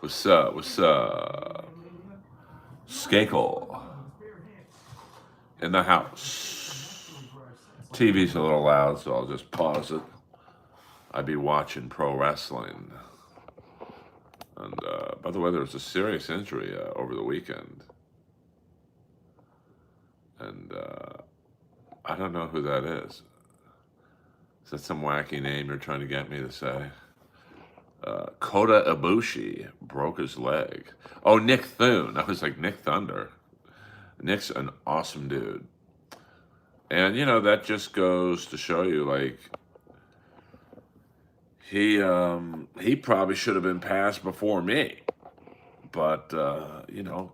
What's up? What's up? Skakel in the house. TV's a little loud, so I'll just pause it. I'd be watching pro wrestling. And by the way, there was a serious injury over the weekend. And I don't know who that is. Is that some wacky name you're trying to get me to say? Kota Ibushi broke his leg. Oh, Nick Thune. I was like, Nick Thunder. Nick's an awesome dude. And, that just goes to show you, like, he probably should have been passed before me. But, the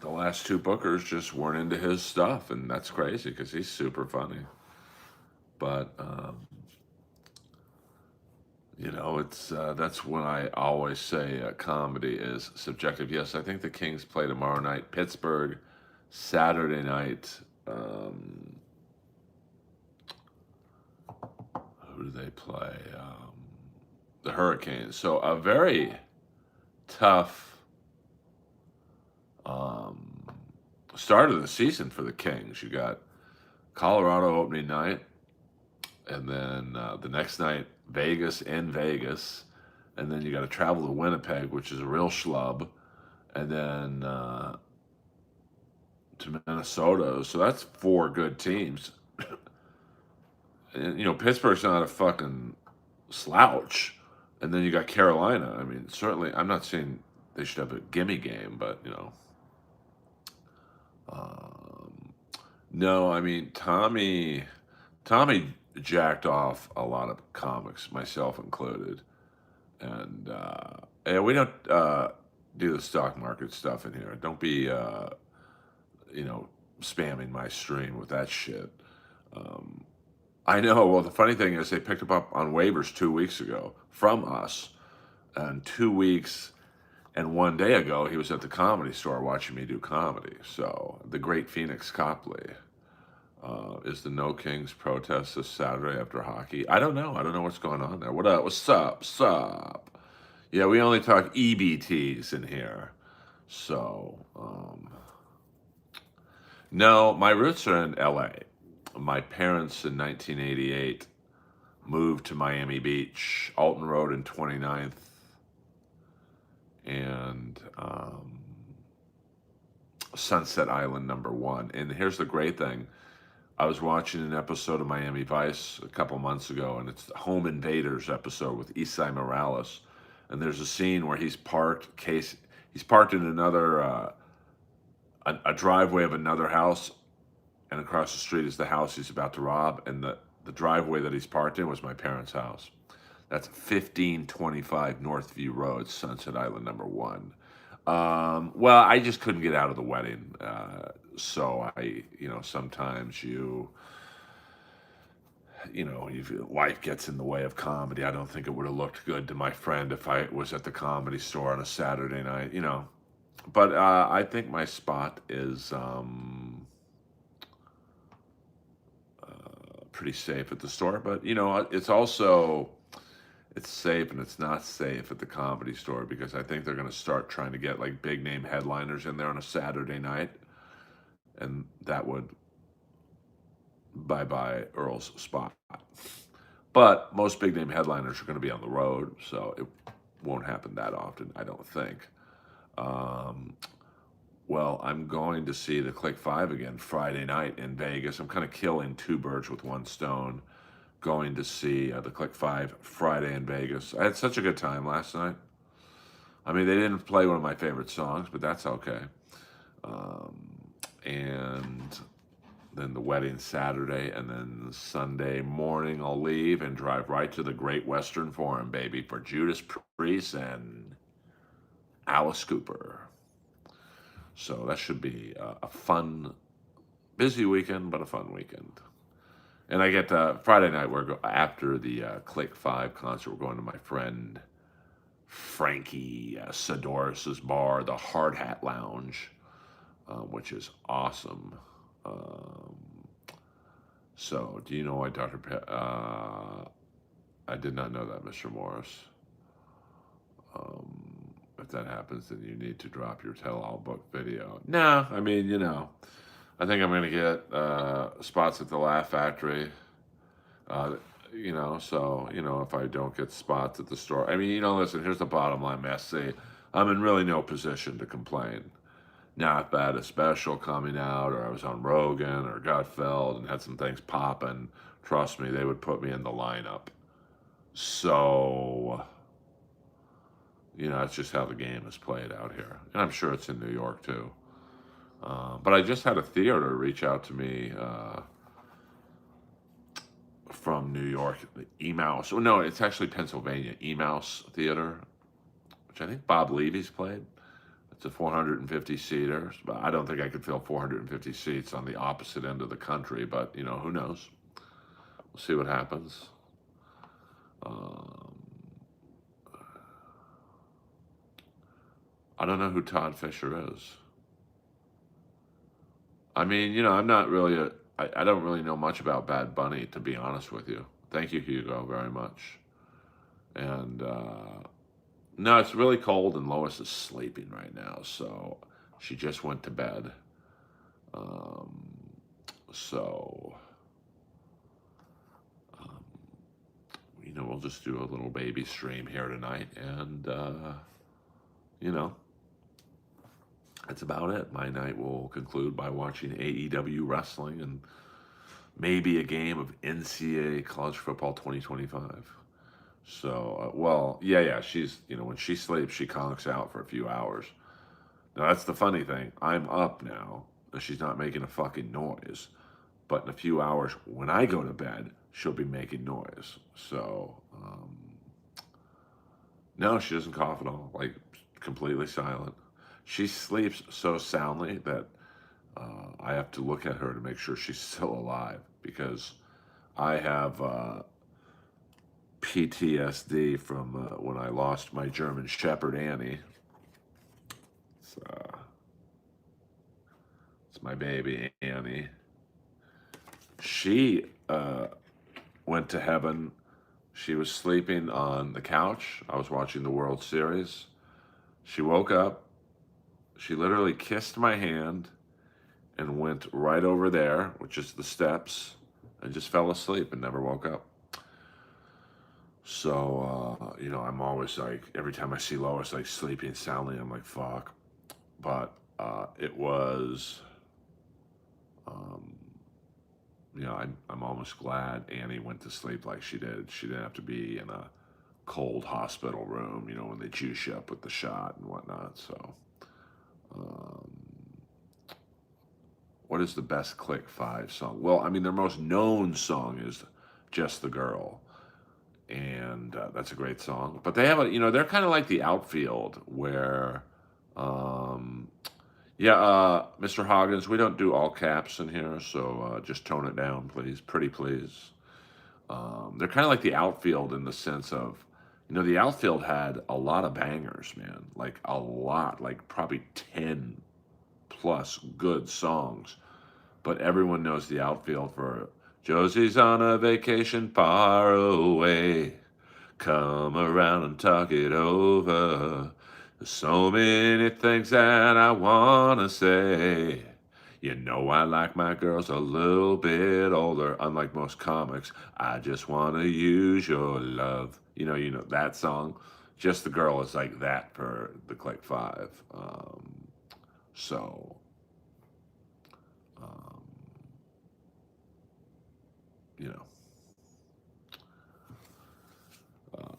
last two bookers just weren't into his stuff. And that's crazy because he's super funny. But, it's that's when I always say comedy is subjective. Yes, I think the Kings play tomorrow night. Pittsburgh, Saturday night. Who do they play? The Hurricanes. So a very tough start of the season for the Kings. You got Colorado opening night, and then the next night Vegas in Vegas, and then you got to travel to Winnipeg, which is a real schlub, and then to Minnesota. So that's four good teams. And Pittsburgh's not a fucking slouch. And then you got Carolina. I mean, certainly, I'm not saying they should have a gimme game, but um, no. I mean, Tommy jacked off a lot of comics, myself included, and yeah, we don't do the stock market stuff in here. Don't be you know spamming my stream with that shit. Um, I know. Well, the funny thing is, they picked him up on waivers 2 weeks ago from us, and 2 weeks and one day ago, he was at the Comedy Store watching me do comedy. So the great Phoenix Copley is the No Kings protest this Saturday after hockey. I don't know. I don't know what's going on there. What up? What's up? Sup? Yeah, we only talk EBTs in here. So no, my roots are in LA. My parents in 1988 moved to Miami Beach, Alton Road and 29th, and Sunset Island #1. And here's the great thing. I was watching an episode of Miami Vice a couple months ago, and it's the Home Invaders episode with Isai Morales. And there's a scene where he's parked in another a driveway of another house, and across the street is the house he's about to rob, and the driveway that he's parked in was my parents' house. That's 1525 Northview Road, Sunset Island #1. Well, I just couldn't get out of the wedding. So sometimes if life gets in the way of comedy. I don't think it would have looked good to my friend if I was at the Comedy Store on a Saturday night. But I think my spot is pretty safe at the store. But, it's safe and it's not safe at the Comedy Store because I think they're going to start trying to get like big name headliners in there on a Saturday night, and that would bye bye Earl's spot. But most big name headliners are going to be on the road, so it won't happen that often, I don't think. Um, well, I'm going to see the Click Five again Friday night in Vegas. I'm kind of killing two birds with one stone. Going to see the Click Five Friday in Vegas. I had such a good time last night. I mean, they didn't play one of my favorite songs, but that's okay. And then the wedding Saturday, and then Sunday morning I'll leave and drive right to the Great Western Forum, baby, for Judas Priest and Alice Cooper. So that should be a fun, busy weekend, but a fun weekend. And I get Friday night. After the Click Five concert. We're going to my friend Frankie Sidoris's bar, the Hard Hat Lounge, which is awesome. So, do you know why I did not know that, Mr. Morris. If that happens, then you need to drop your tell-all book video. No, I mean, I think I'm going to get spots at the Laugh Factory. Uh, so, if I don't get spots at the store, I mean, listen, here's the bottom line, Messi. I'm in really no position to complain. Now, if I had a special coming out, or I was on Rogan or Gutfeld and had some things popping, trust me, they would put me in the lineup. So, that's just how the game is played out here. And I'm sure it's in New York too. But I just had a theater reach out to me from New York, the E-Mouse. Oh, no, it's actually Pennsylvania, E-Mouse Theater, which I think Bob Levy's played. It's a 450-seater, but I don't think I could fill 450 seats on the opposite end of the country, but, who knows? We'll see what happens. I don't know who Todd Fisher is. I mean, I'm not really I don't really know much about Bad Bunny, to be honest with you. Thank you, Hugo, very much. And, no, it's really cold, and Lois is sleeping right now, so she just went to bed. Um, so, um, we'll just do a little baby stream here tonight, and, that's about it. My night will conclude by watching AEW wrestling and maybe a game of NCAA College Football 2025. So, yeah, she's, when she sleeps, she conks out for a few hours. Now, that's the funny thing. I'm up now, and she's not making a fucking noise. But in a few hours, when I go to bed, she'll be making noise. So, no, she doesn't cough at all, like completely silent. She sleeps so soundly that I have to look at her to make sure she's still alive, because I have PTSD from when I lost my German Shepherd, Annie. It's my baby, Annie. She went to heaven. She was sleeping on the couch. I was watching the World Series. She woke up. She literally kissed my hand and went right over there, which is the steps, and just fell asleep and never woke up. So, I'm always like, every time I see Lois like sleeping soundly, I'm like, fuck. But it was, I'm almost glad Annie went to sleep like she did. She didn't have to be in a cold hospital room, when they juice you up with the shot and whatnot. So, what is the best Click 5 song? Well, I mean, their most known song is Just the Girl. And that's a great song. But they have they're kind of like the Outfield, where, Mr. Hoggins, we don't do all caps in here, so just tone it down, please. Pretty please. They're kind of like the Outfield in the sense of, the Outfield had a lot of bangers, man. Like a lot, like probably 10 plus good songs. But everyone knows the Outfield for Josie's on a vacation far away. Come around and talk it over. There's so many things that I want to say. I like my girls a little bit older. Unlike most comics, I just want to use your love. That song. Just the Girl is like that for the Click 5. So, um, you know,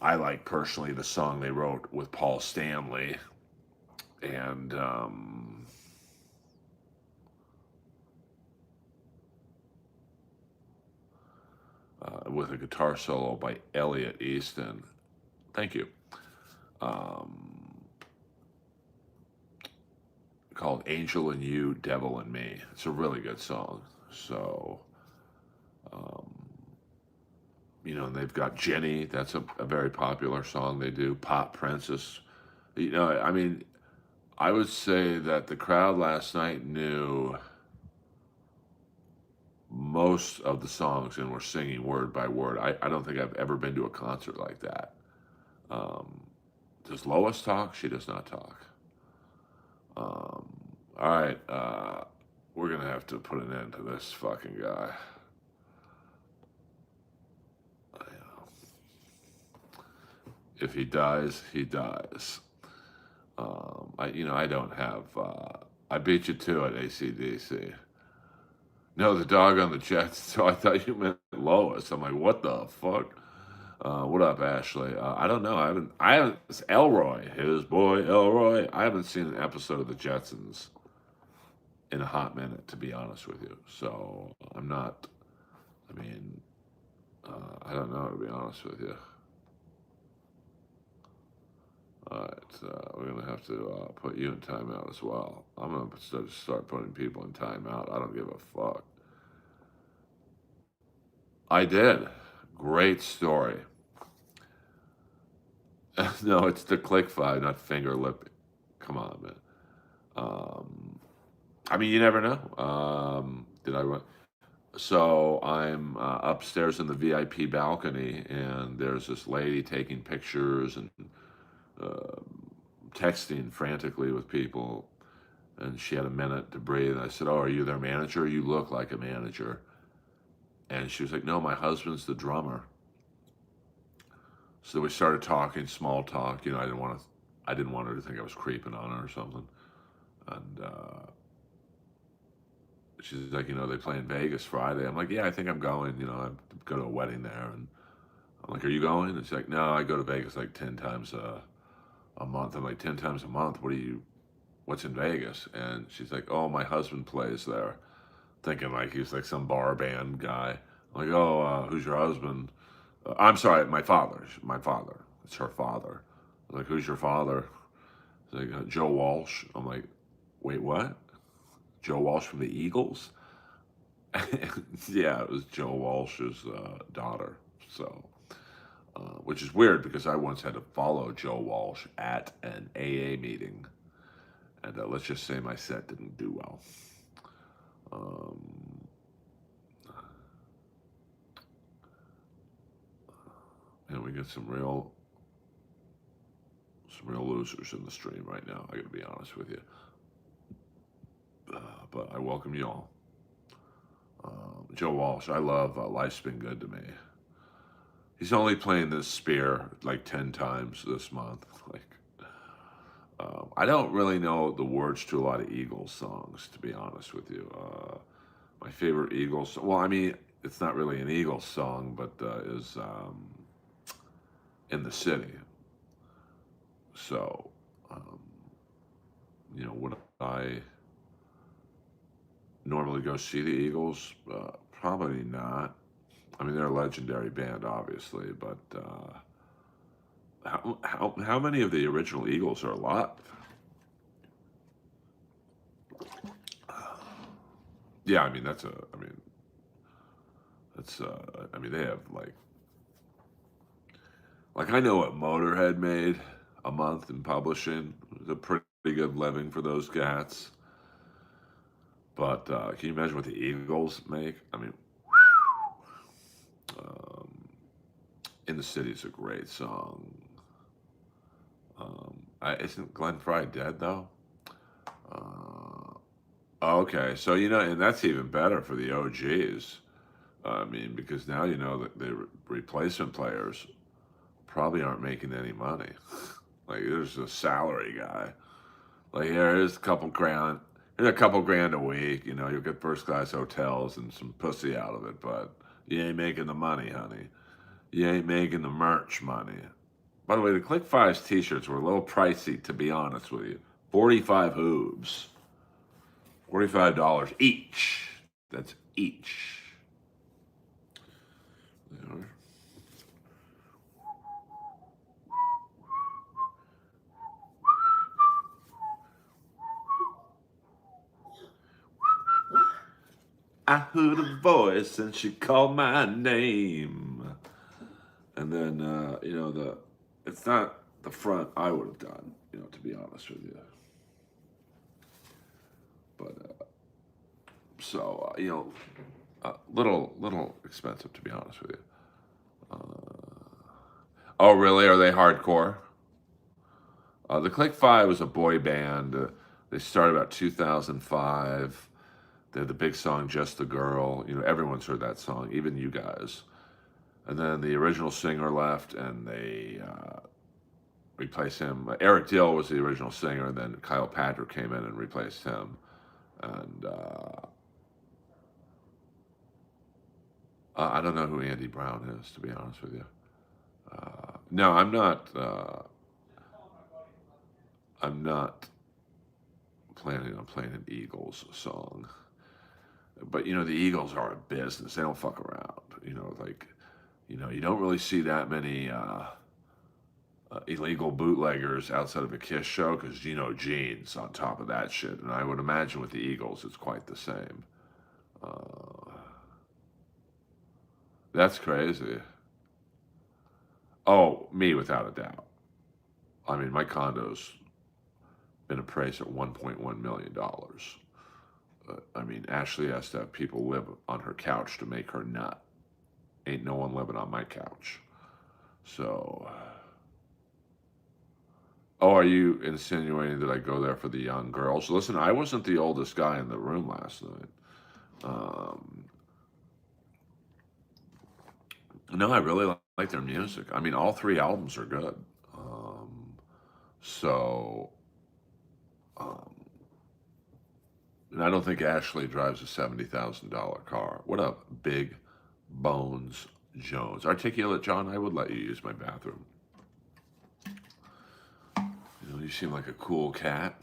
I like personally the song they wrote with Paul Stanley, and with a guitar solo by Elliot Easton. Thank you. Called Angel and You, Devil and Me. It's a really good song. So, and they've got Jenny. That's a very popular song they do. Pop Princess. I would say that the crowd last night knew most of the songs and we're singing word by word. I don't think I've ever been to a concert like that. Um, does Lois talk? She does not talk. All right, we're gonna have to put an end to this fucking guy. If he dies, he dies. I don't have. I beat you to it, ACDC. No, the dog on the Jets. So I thought you meant Lois. I'm like, what the fuck? What up, Ashley? I don't know. I haven't. It's Elroy, his boy Elroy. I haven't seen an episode of the Jetsons in a hot minute, to be honest with you. So I'm not. I mean, I don't know, to be honest with you. All right, we're gonna have to put you in timeout as well. I'm gonna start putting people in timeout. I don't give a fuck. I did. Great story. No, it's the click five, not finger lip. Come on, man. Um, I mean, you never know. Did I run? So I'm upstairs in the VIP balcony, and there's this lady taking pictures and uh, texting frantically with people. And she had a minute to breathe. And I said, "Oh, are you their manager? You look like a manager." And she was like, "No, my husband's the drummer." So we started talking, small talk. I didn't want her to think I was creeping on her or something. And she's like, "They play in Vegas Friday." I'm like, "Yeah, I think I'm going. I go to a wedding there." And I'm like, "Are you going?" And she's like, "No, I go to Vegas like 10 times a month." I'm like, "10 times a month? What's in Vegas?" And she's like, "Oh, my husband plays there." Thinking like he's like some bar band guy. I'm like, "Oh, who's your husband?" I'm sorry, my father. My father. It's her father. I'm like, "Who's your father?" She's like, "Joe Walsh." I'm like, "Wait, what? Joe Walsh from the Eagles?" Yeah, it was Joe Walsh's daughter. So, which is weird because I once had to follow Joe Walsh at an AA meeting, and let's just say my set didn't do well. Um, and we get some real losers in the stream right now. I got to be honest with you, but I welcome you all. Joe Walsh, I love Life's Been Good to Me. He's only playing this Spear like 10 times this month. Like, I don't really know the words to a lot of Eagles songs, to be honest with you. My favorite Eagles, well, I mean, it's not really an Eagles song, but is In the City. So, um, would I normally go see the Eagles? Probably not. I mean, they're a legendary band, obviously, but how many of the original Eagles are alive? Yeah, I mean they have like I know what Motorhead made a month in publishing. It was a pretty good living for those cats. But can you imagine what the Eagles make? I mean, um, In the City is a great song. Isn't Glenn Fry dead though? Uh, okay, so and that's even better for the OGs. I mean, because now that the replacement players probably aren't making any money. Like, there's a salary guy. Like, here's a couple grand. Here's a couple grand a week. You'll get first class hotels and some pussy out of it, but you ain't making the money, honey. You ain't making the merch money. By the way, the Click Fives t-shirts were a little pricey, to be honest with you. 45 hoobs. $45 each. That's each. There. I heard a voice and she called my name. And then, it's not the front I would have done, to be honest with you. But, so, Little expensive, to be honest with you. Oh, really? Are they hardcore? The Click Five was a boy band. They started about 2005. They had the big song "Just a Girl." You know, everyone's heard that song, even you guys. And then the original singer left, and they replaced him. Eric Dill was the original singer, and then Kyle Patrick came in and replaced him. And I don't know who Andy Brown is, to be honest with you. No, I'm not. I'm not planning on playing an Eagles song. But you know, the Eagles are a business. They don't fuck around. You know, like, you know, you don't really see that many illegal bootleggers outside of a Kiss show because Gino Gene's on top of that shit. And I would imagine with the Eagles, it's quite the same. Uh, that's crazy. Oh, me without a doubt. I mean, my condo's been appraised at $1.1 million. I mean, Ashley has to have people live on her couch to make her nut. Ain't no one living on my couch. So, oh, are you insinuating that I go there for the young girls? Listen, I wasn't the oldest guy in the room last night. Um, no, I really like their music. I mean, all three albums are good. Um, so, um, and I don't think Ashley drives a $70,000 car. What up, Big Bones Jones? Articulate John, I would let you use my bathroom. You know, you seem like a cool cat.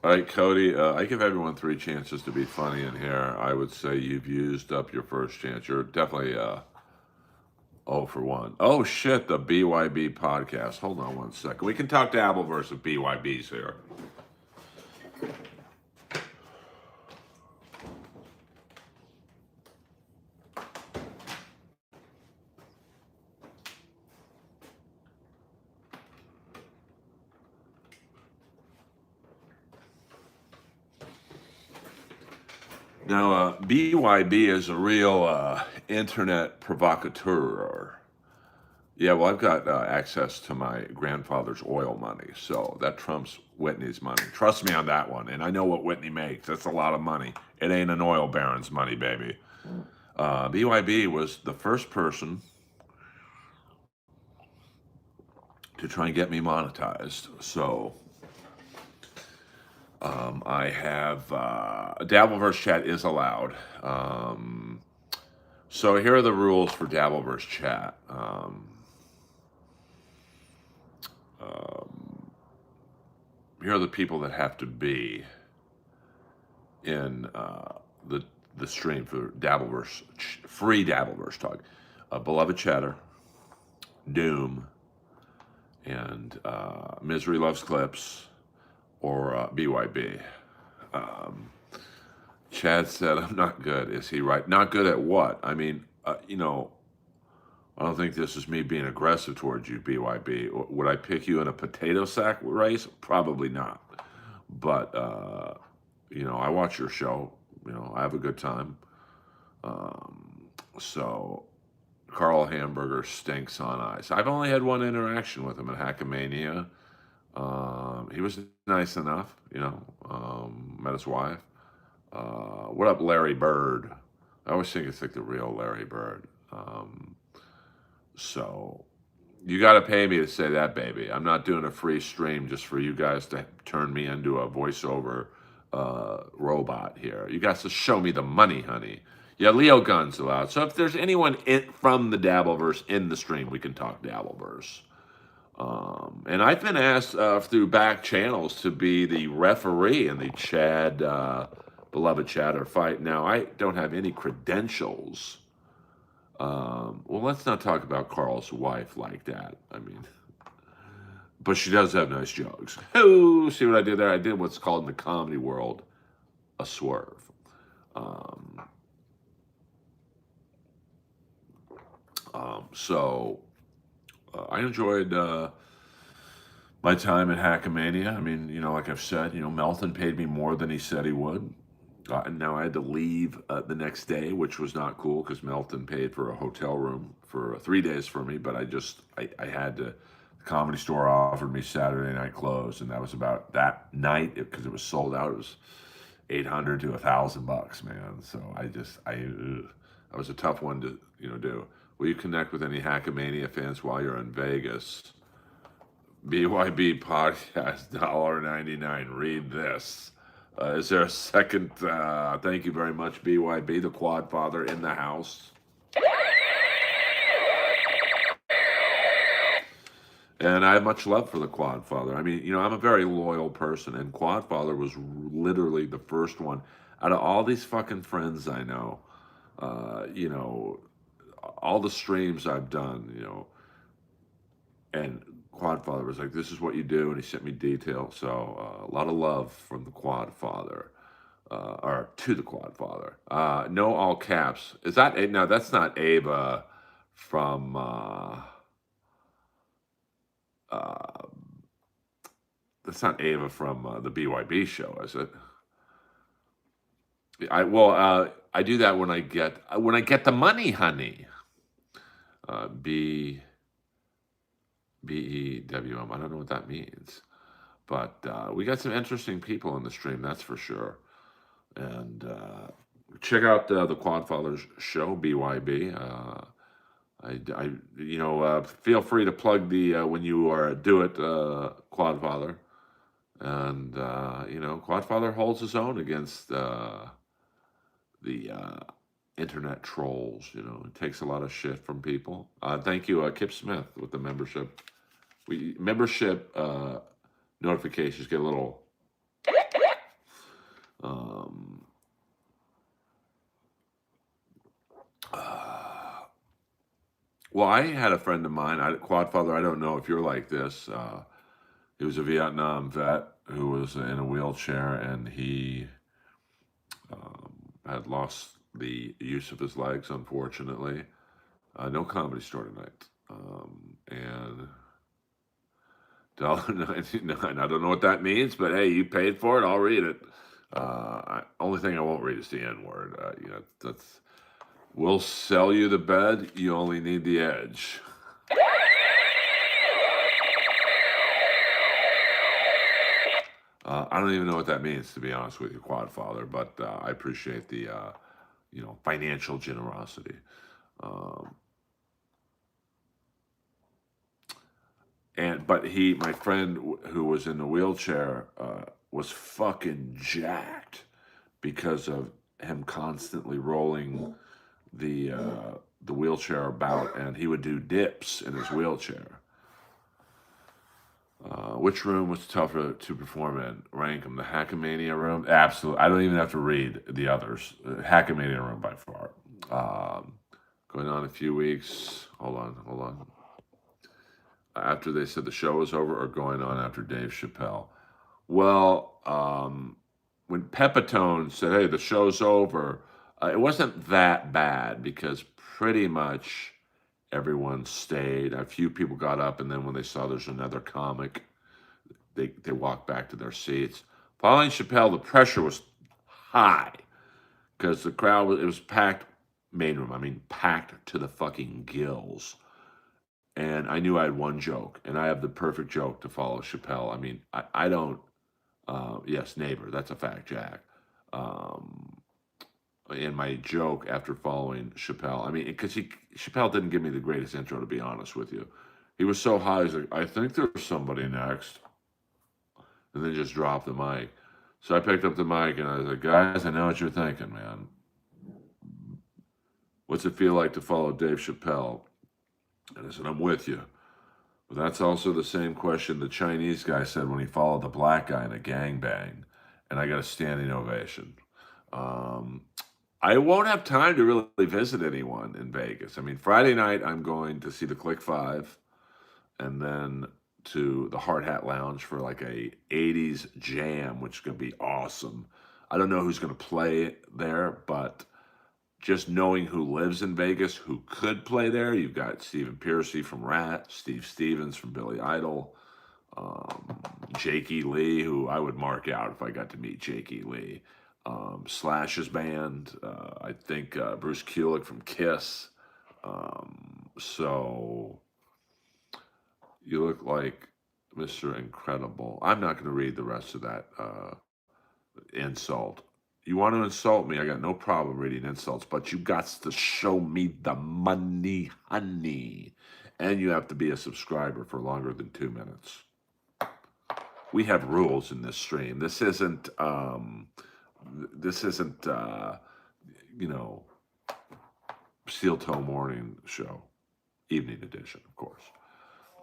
All right, Cody, I give everyone three chances to be funny in here. I would say you've used up your first chance. You're definitely 0 for 1. Oh, shit, the BYB podcast. Hold on one second. We can talk to Appleverse of BYBs here. Now, BYB is a real internet provocateur. Yeah, well, I've got access to my grandfather's oil money, so that trumps Whitney's money. Trust me on that one. And I know what Whitney makes. That's a lot of money. It ain't an oil baron's money, baby. BYB was the first person to try and get me monetized. So I have Dabbleverse chat is allowed. So here are the rules for Dabbleverse chat. Here are the people that have to be in the the stream for Dabbleverse, free Dabbleverse talk. Beloved Chatter, Doom, and Misery Loves Clips, or BYB. Chad said, I'm not good. Is he right? Not good at what? I mean, you know, I don't think this is me being aggressive towards you, BYB. Would I pick you in a potato sack race? Probably not. But, you know, I watch your show. You know, I have a good time. So, Carl Hamburger stinks on ice. I've only had one interaction with him at Hackamania. He was nice enough, you know, met his wife. What up, Larry Bird? I always think it's like the real Larry Bird. So you got to pay me to say that, baby. I'm not doing a free stream just for you guys to turn me into a voiceover robot here. You guys to show me the money, honey. Yeah, Leo Guns allowed. So if there's anyone from the Dabbleverse in the stream, we can talk Dabbleverse. And I've been asked through back channels to be the referee in the Chad Beloved Chatter fight. Now, I don't have any credentials. Well, let's not talk about Carl's wife like that. I mean, but she does have nice jokes. Oh, see what I did there? I did what's called in the comedy world a swerve. So I enjoyed my time at Hackamania. I mean, like I've said, Melton paid me more than he said he would. And now I had to leave the next day, which was not cool because Melton paid for a hotel room for 3 days for me. But I had to. The Comedy Store offered me Saturday night clothes, and that was about that night because it was sold out. It was 800 to $1,000, man. So that was a tough one to do. Will you connect with any Hackamania fans while you're in Vegas? BYB podcast $1.99. Read this. Is there a second? Thank you very much, BYB, the Quad Father in the house. And I have much love for the Quad Father. I mean, I'm a very loyal person, and Quad Father was literally the first one out of all these fucking friends I know. Uh, you know, all the streams I've done, and Quad Father was like, "This is what you do," and he sent me details. So a lot of love from the Quad Father, or to the Quad Father. No, all caps. Is that no? That's not Ava from. Uh, that's not Ava from the BYB show, is it? I do that when I get the money, honey. B BEWM. I don't know what that means. But we got some interesting people in the stream, that's for sure. And check out the Quadfathers show, BYB. Feel free to plug the when you are do it, Quadfather. And Quadfather holds his own against the internet trolls. It takes a lot of shit from people. Thank you, Kip Smith, with the membership. Membership notifications get a little. Um, well, I had a friend of mine, Quadfather. I don't know if you're like this. He was a Vietnam vet who was in a wheelchair, and he had lost the use of his legs, unfortunately. No Comedy Store tonight. And $1.99. I don't know what that means, but hey, you paid for it. I'll read it. Only thing I won't read is the N word. That's. We'll sell you the bed. You only need the edge. I don't even know what that means, to be honest with you, Quadfather. But I appreciate the financial generosity. But my friend who was in the wheelchair was fucking jacked because of him constantly rolling the wheelchair about, and he would do dips in his wheelchair. Which room was tougher to perform in? Rank them. The Hackamania room? Absolutely. I don't even have to read the others. Hackamania room by far. Going on a few weeks. Hold on. After they said the show was over, or going on after Dave Chappelle? Well, when Pepitone said, "Hey, the show's over," it wasn't that bad because pretty much everyone stayed. A few people got up, and then when they saw there's another comic, they walked back to their seats. Following Chappelle, the pressure was high because the crowd it was packed, main room. I mean, packed to the fucking gills. And I knew I had one joke, and I have the perfect joke to follow Chappelle. I mean, I don't. Yes, neighbor. That's a fact, Jack. And my joke after following Chappelle, I mean, because Chappelle didn't give me the greatest intro, to be honest with you. He was so high, he's like, "I think there's somebody next," and then just dropped the mic. So I picked up the mic and I was like, "Guys, I know what you're thinking, man. What's it feel like to follow Dave Chappelle?" And I said, "I'm with you." But that's also the same question the Chinese guy said when he followed the black guy in a gangbang, and I got a standing ovation. I won't have time to really visit anyone in Vegas. I mean, Friday night I'm going to see the Click Five, and then to the Hard Hat Lounge for like a '80s jam, which is going to be awesome. I don't know who's going to play there, but just knowing who lives in Vegas, who could play there, you've got Stephen Piercy from Rat, Steve Stevens from Billy Idol, um, Jakey Lee, who I would mark out if I got to meet Jakey Lee. Slash's band, I think Bruce Kulick from Kiss. So you look like Mr. Incredible. I'm not going to read the rest of that insult. You want to insult me? I got no problem reading insults, but you got to show me the money, honey. And you have to be a subscriber for longer than 2 minutes. We have rules in this stream. This isn't you know, Steel Toe Morning Show, evening edition, of course.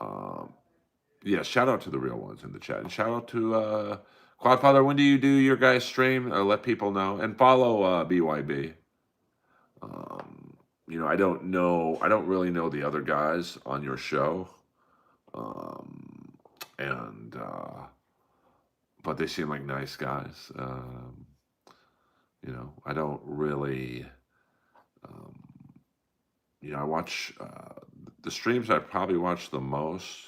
Um, yeah, shout out to the real ones in the chat, and shout out to Quadfather. When do you do your guys' stream? Let people know, and follow BYB. I don't know. I don't really know the other guys on your show, and but they seem like nice guys. I don't really. Um, I watch the streams I probably watch the most.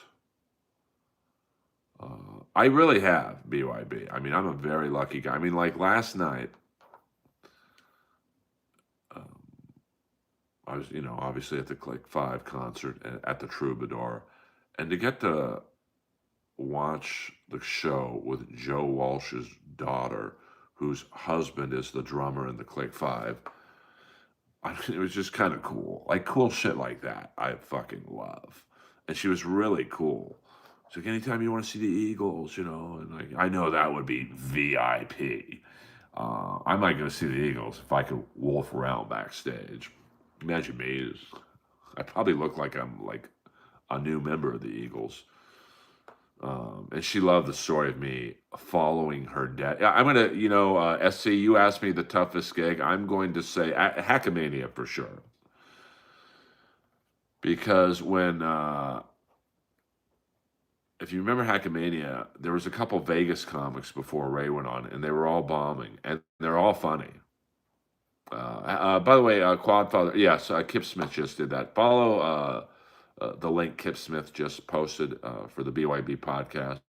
I really have BYB. I mean, I'm a very lucky guy. I mean, like last night, um, I was, obviously at the Click 5 concert at the Troubadour, and to get to watch the show with Joe Walsh's daughter, whose husband is the drummer in the Click 5. I mean, it was just kind of cool. Like cool shit like that, I fucking love. And she was really cool. She's like, anytime you want to see the Eagles, and like, I know that would be VIP. I might go see the Eagles if I could wolf around backstage. Imagine me. I probably look like I'm like a new member of the Eagles. And she loved the story of me following her dad. I'm going to, SC, you asked me the toughest gig. I'm going to say Hackmania for sure. Because when, if you remember Hackmania, there was a couple Vegas comics before Ray went on, and they were all bombing, and they're all funny. By the way, Quadfather, yes, Kip Smith just did that. Follow the link Kip Smith just posted for the BYB podcast.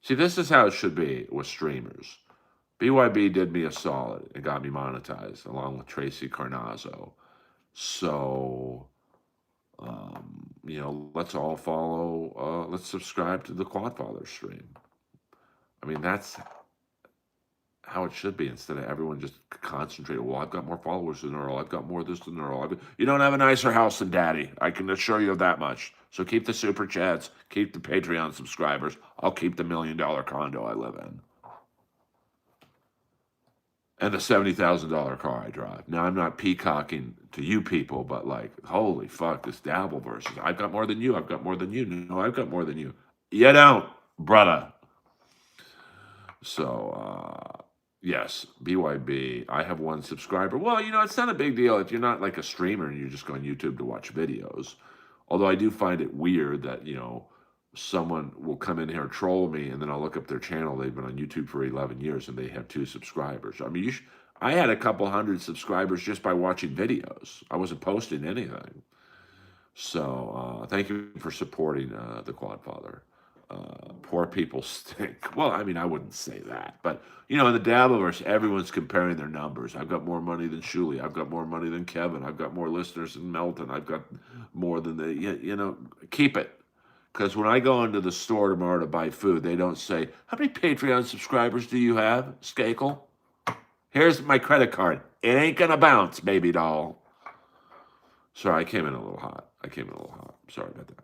See, this is how it should be with streamers. BYB did me a solid and got me monetized along with Tracy Carnazzo. So, let's all follow. Let's subscribe to the Quadfather stream. I mean, that's how it should be instead of everyone just concentrating. Well, I've got more followers than Earl. I've got more of this than Earl. You don't have a nicer house than Daddy. I can assure you of that much. So keep the super chats. Keep the Patreon subscribers. I'll keep the $1 million condo I live in. And the $70,000 car I drive. Now, I'm not peacocking to you people, but like, holy fuck, this Dabbleverse. I've got more than you. I've got more than you. No, I've got more than you. You don't, brother. So, yes, BYB. I have 1 subscriber. Well, it's not a big deal if you're not like a streamer and you just go on YouTube to watch videos. Although I do find it weird that, someone will come in here and troll me and then I'll look up their channel. They've been on YouTube for 11 years and they have 2 subscribers. I mean, I had a couple hundred subscribers just by watching videos. I wasn't posting anything. So thank you for supporting the Quadfather. Poor people stink. Well, I mean, I wouldn't say that. But, in the Dabbleverse, everyone's comparing their numbers. I've got more money than Shuli. I've got more money than Kevin. I've got more listeners than Melton. I've got more than keep it. Because when I go into the store tomorrow to buy food, they don't say, how many Patreon subscribers do you have, Skakel? Here's my credit card. It ain't going to bounce, baby doll. Sorry, I came in a little hot. Sorry about that.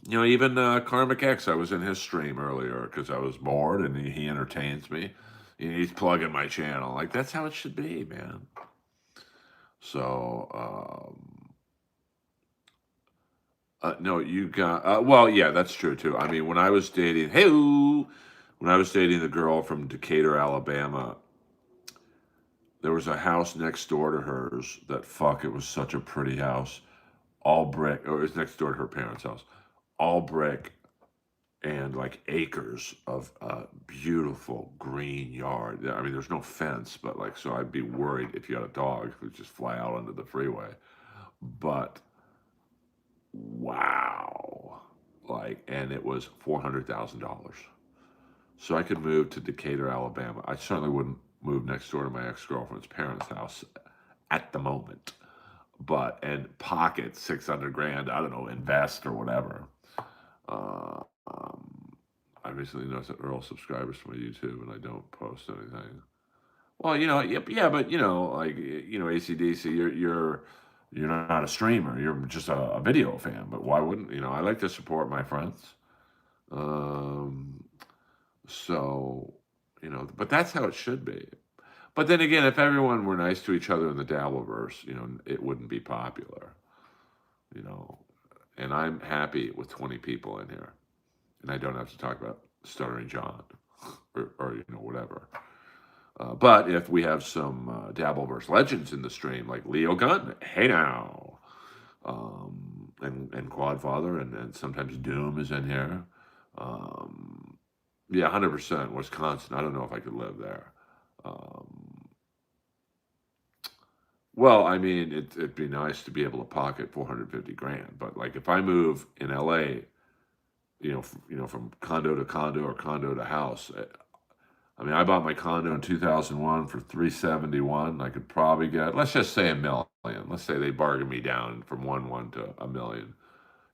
Even Karmic X, I was in his stream earlier because I was bored and he entertains me. He's plugging my channel. Like, that's how it should be, man. So, no, you got, well, yeah, that's true too. I mean, when I was dating the girl from Decatur, Alabama, there was a house next door to hers it was such a pretty house. All brick, or it was next door to her parents' house. All brick and like acres of beautiful green yard. I mean, there's no fence, but like, so I'd be worried if you had a dog, it would just fly out onto the freeway. But wow. Like, and it was $400,000. So I could move to Decatur, Alabama. I certainly wouldn't move next door to my ex-girlfriend's parents' house at the moment, but and pocket 600 grand. I don't know, invest or whatever. Uh, um, I recently noticed that Earl subscribers to my YouTube, and I don't post anything. Well, yeah, but like ACDC, you're not a streamer. You're just a video fan. But why wouldn't I like to support my friends? Um, so but that's how it should be. But then again, if everyone were nice to each other in the Dabbleverse, it wouldn't be popular. You know, and I'm happy with 20 people in here, and I don't have to talk about Stuttering John or whatever. But if we have some Dabbleverse legends in the stream, like Leo Gunn, hey now, and Quadfather, and sometimes Doom is in here. Um, yeah, 100% Wisconsin. I don't know if I could live there. Um, well, I mean, it'd be nice to be able to pocket 450 grand, but like if I move in LA, from condo to condo or condo to house. I mean, I bought my condo in 2001 for 371. I could probably get, let's just say, a million. Let's say they bargained me down from 1 to a million.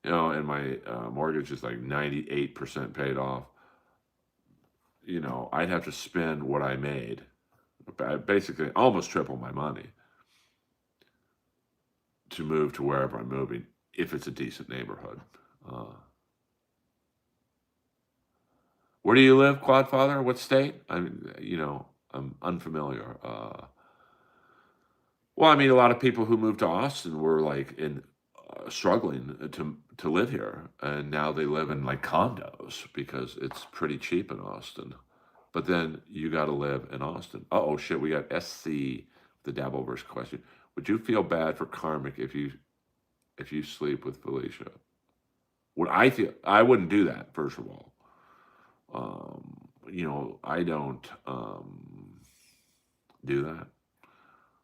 And my mortgage is like 98% paid off. I'd have to spend what I made, basically almost triple my money, to move to wherever I'm moving, if it's a decent neighborhood. Uh, where do you live, Quadfather? What state? I'm unfamiliar. Well, I mean, a lot of people who moved to Austin were like in struggling to live here, and now they live in like condos because it's pretty cheap in Austin. But then you got to live in Austin. Oh shit, we got SC, the Dabbleverse question. Would you feel bad for Karmic if you sleep with Felicia? Would I feel? I wouldn't do that. First of all, I don't do that.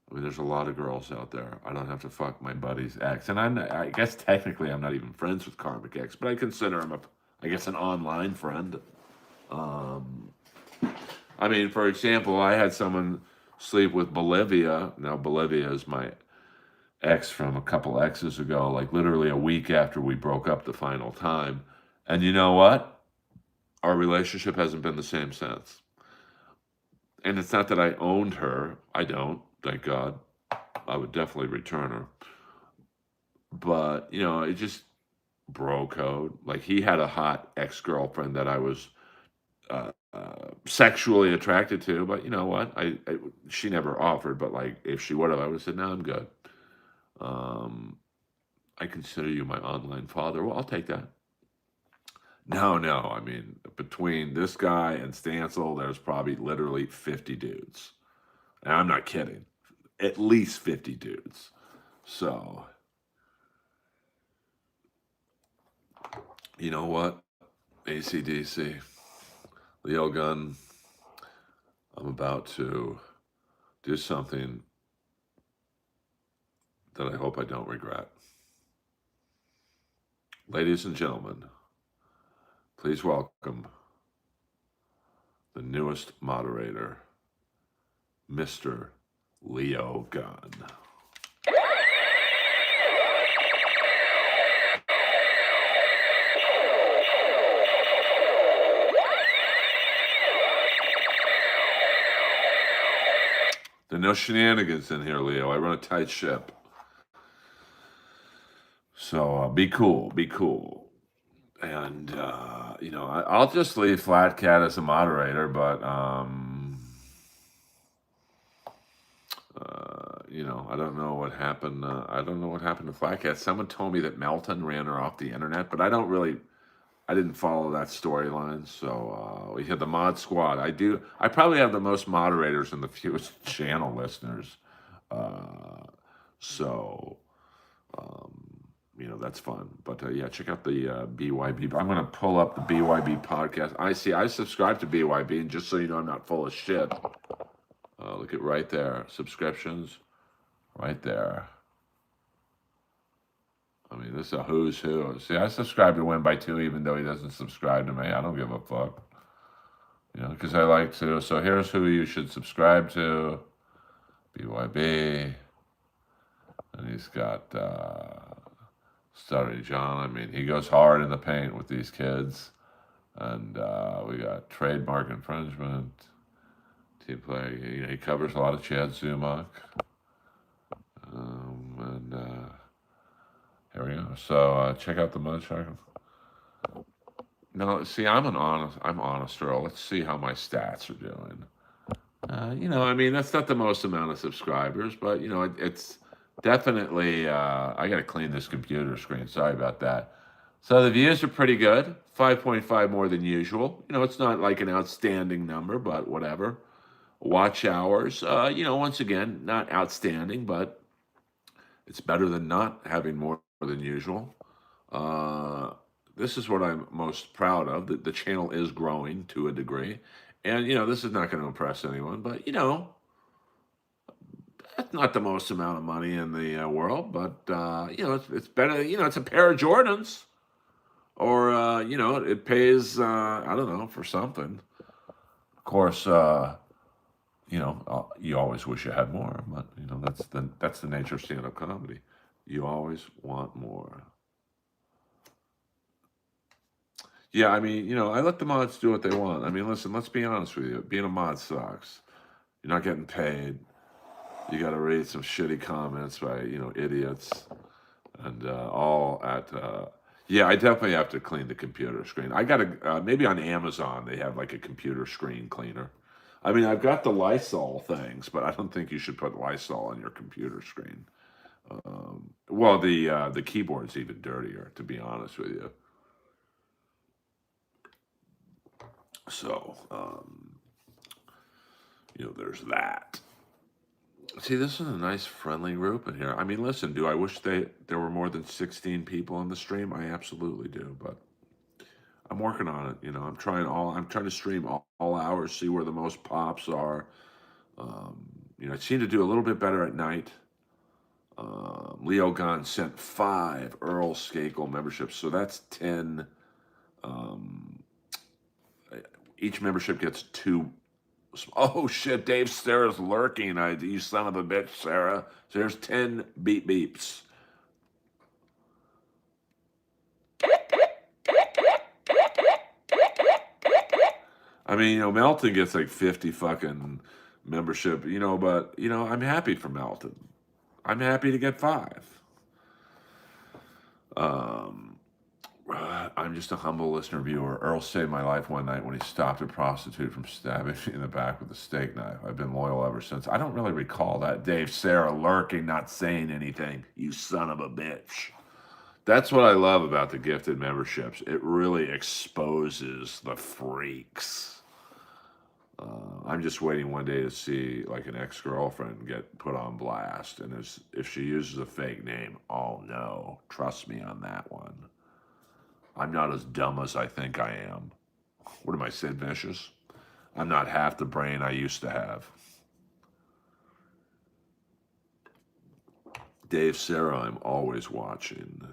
I mean, there's a lot of girls out there. I don't have to fuck my buddy's ex, and I guess technically I'm not even friends with Karmic Ex, but I consider him I guess, an online friend. Um, I mean, for example, I had someone sleep with Bolivia. Now, Bolivia is my ex from a couple exes ago, like literally a week after we broke up the final time. And you know what? Our relationship hasn't been the same since. And it's not that I owned her. I don't, thank God. I would definitely return her. But, it just bro code. Like he had a hot ex-girlfriend that I was sexually attracted to, but you know what? She never offered, but like if she would have, I would have said, no, I'm good. Um, I consider you my online father. Well, I'll take that. No, no. I mean, between this guy and Stancil, there's probably literally 50 dudes. And I'm not kidding. At least 50 dudes. So, you know what? ACDC, Leo Gunn, I'm about to do something that I hope I don't regret. Ladies and gentlemen, please welcome the newest moderator, Mr. Leo Gunn. There are no shenanigans in here, Leo. I run a tight ship. So be cool. Be cool. And, I'll just leave Flat Cat as a moderator, but, I don't know what happened. I don't know what happened to Flat Cat. Someone told me that Melton ran her off the internet, but I didn't follow that storyline. So we had the mod squad. I probably have the most moderators and the fewest channel listeners. Uh, so, um, that's fun. But yeah, check out the BYB. I'm going to pull up the BYB podcast. I subscribe to BYB, and just so you know, I'm not full of shit. Look at right there. Subscriptions. Right there. I mean, this is a who's who. See, I subscribe to Win by Two, even though he doesn't subscribe to me. I don't give a fuck. Because I like to. So here's who you should subscribe to: BYB, and he's got Stuttery John. I mean, he goes hard in the paint with these kids, and we got trademark infringement. Team play. He covers a lot of Chad Zumach, and here we go. So check out the Mudshark. No, see, I'm honest, Earl. Let's see how my stats are doing. I mean, that's not the most amount of subscribers, but it's definitely. I got to clean this computer screen. Sorry about that. So the views are pretty good. 5.5 more than usual. It's not like an outstanding number, but whatever. Watch hours. Once again, not outstanding, but it's better than not having more than usual. Uh, this is what I'm most proud of. That the channel is growing to a degree, and this is not going to impress anyone, but that's not the most amount of money in the world, but it's better. It's a pair of Jordans, or it pays. I don't know, for something. Of course, you always wish you had more, but that's the nature of stand-up comedy. You always want more. Yeah, I mean, I let the mods do what they want. I mean, listen, let's be honest with you. Being a mod sucks. You're not getting paid. You got to read some shitty comments by, idiots. And all at, yeah, I definitely have to clean the computer screen. I got to, maybe on Amazon, they have like a computer screen cleaner. I mean, I've got the Lysol things, but I don't think you should put Lysol on your computer screen. Well, the keyboard's even dirtier, to be honest with you. So, there's that. See, this is a nice, friendly group in here. I mean, listen, do I wish there were more than 16 people on the stream? I absolutely do, but I'm working on it. I'm trying to stream all hours, see where the most pops are. I seem to do a little bit better at night. Leo Gunn sent 5 Earl Skakel memberships, so that's 10. Each membership gets 2. Oh shit, Dave Sarah's lurking. You son of a bitch, Sarah. So there's 10 beep beeps. I mean, Melton gets like 50 fucking membership, but I'm happy for Melton. I'm happy to get 5. I'm just a humble listener viewer. Earl saved my life one night when he stopped a prostitute from stabbing me in the back with a steak knife. I've been loyal ever since. I don't really recall that. Dave, Sarah lurking, not saying anything. You son of a bitch. That's what I love about the gifted memberships. It really exposes the freaks. I'm just waiting one day to see like an ex-girlfriend get put on blast, and if she uses a fake name, oh no, trust me on that one. I'm not as dumb as I think I am. What am I, Sid Vicious? I'm not half the brain I used to have. Dave Sarah, I'm always watching.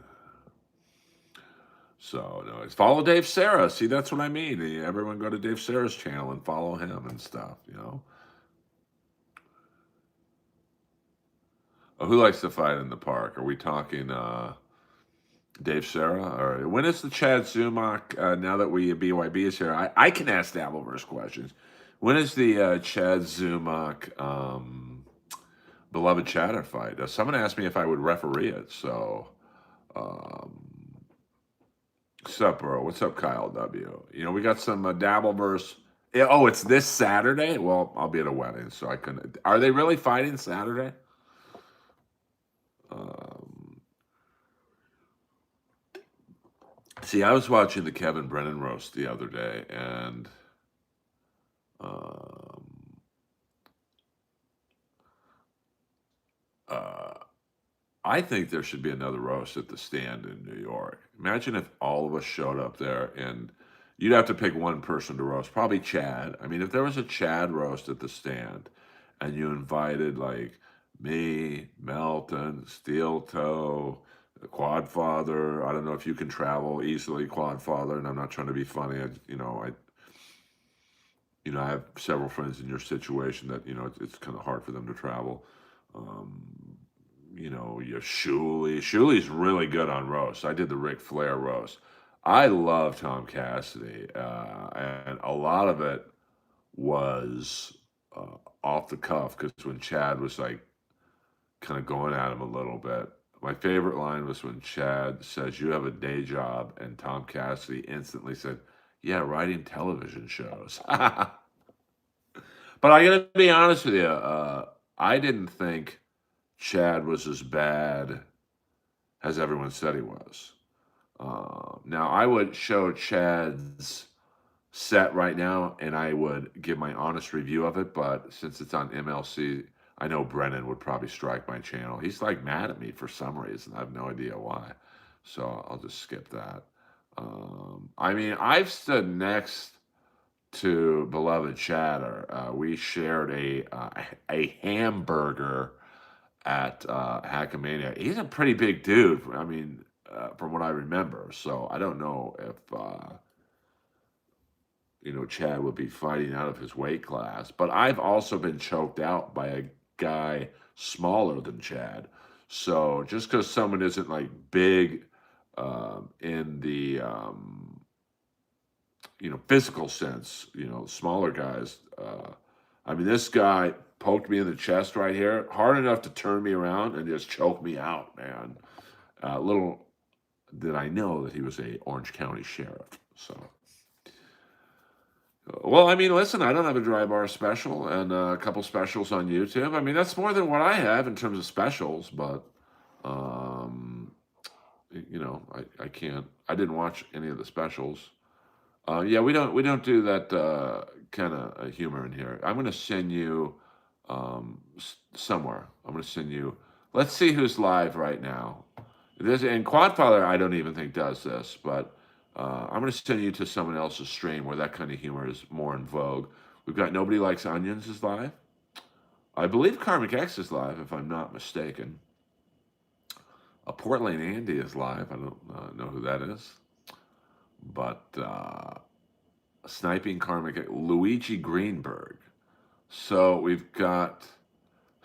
So, no, follow Dave Sarah. See, that's what I mean. Everyone go to Dave Sarah's channel and follow him and stuff, Oh, who likes to fight in the park? Are we talking Dave Sarah? Or when is the Chad Zumach, now that BYB is here, I can ask Dabbleverse questions. When is the Chad Zumach beloved chatter fight? Someone asked me if I would referee it, so what's up, bro? What's up, Kyle W? We got some Dabbleverse. Yeah, oh, it's this Saturday? Well, I'll be at a wedding, so I couldn't. Are they really fighting Saturday? See, I was watching the Kevin Brennan roast the other day, and I think there should be another roast at the Stand in New York. Imagine if all of us showed up there, and you'd have to pick one person to roast, probably Chad. I mean, if there was a Chad roast at the Stand, and you invited like me, Melton, Steel Toe, Quadfather. I don't know if you can travel easily, Quadfather, and I'm not trying to be funny. I have several friends in your situation that it's kind of hard for them to travel. Um, you have Shuley. Shuley's really good on roast. I did the Ric Flair roast. I love Tom Cassidy, and a lot of it was off the cuff because when Chad was like kind of going at him a little bit. My favorite line was when Chad says, "You have a day job," and Tom Cassidy instantly said, "Yeah, writing television shows." But I gotta be honest with you, I didn't think Chad was as bad as everyone said he was. Now, I would show Chad's set right now, and I would give my honest review of it. But since it's on MLC, I know Brennan would probably strike my channel. He's like mad at me for some reason. I have no idea why. So I'll just skip that. I mean, I've stood next to beloved Chatter. We shared a hamburger at Hackamania. He's a pretty big dude. I mean, from what I remember. So I don't know if Chad would be fighting out of his weight class. But I've also been choked out by a guy smaller than Chad. So just because someone isn't like big in the physical sense, smaller guys. I mean, this guy poked me in the chest right here, hard enough to turn me around and just choke me out, man. Little did I know that he was a Orange County sheriff. So. Well, I mean, listen, I don't have a dry bar special and a couple specials on YouTube. I mean, that's more than what I have in terms of specials, but um, I can't. I didn't watch any of the specials. Yeah, we don't do that kind of humor in here. I'm gonna send you somewhere. I'm gonna send you. Let's see who's live right now. This and Quadfather, I don't even think does this, but I'm going to send you to someone else's stream where that kind of humor is more in vogue. We've got Nobody Likes Onions is live. I believe Karmic X is live, if I'm not mistaken. Port Lane Andy is live. I don't know who that is. But Sniping Karmic X, Luigi Greenberg. So we've got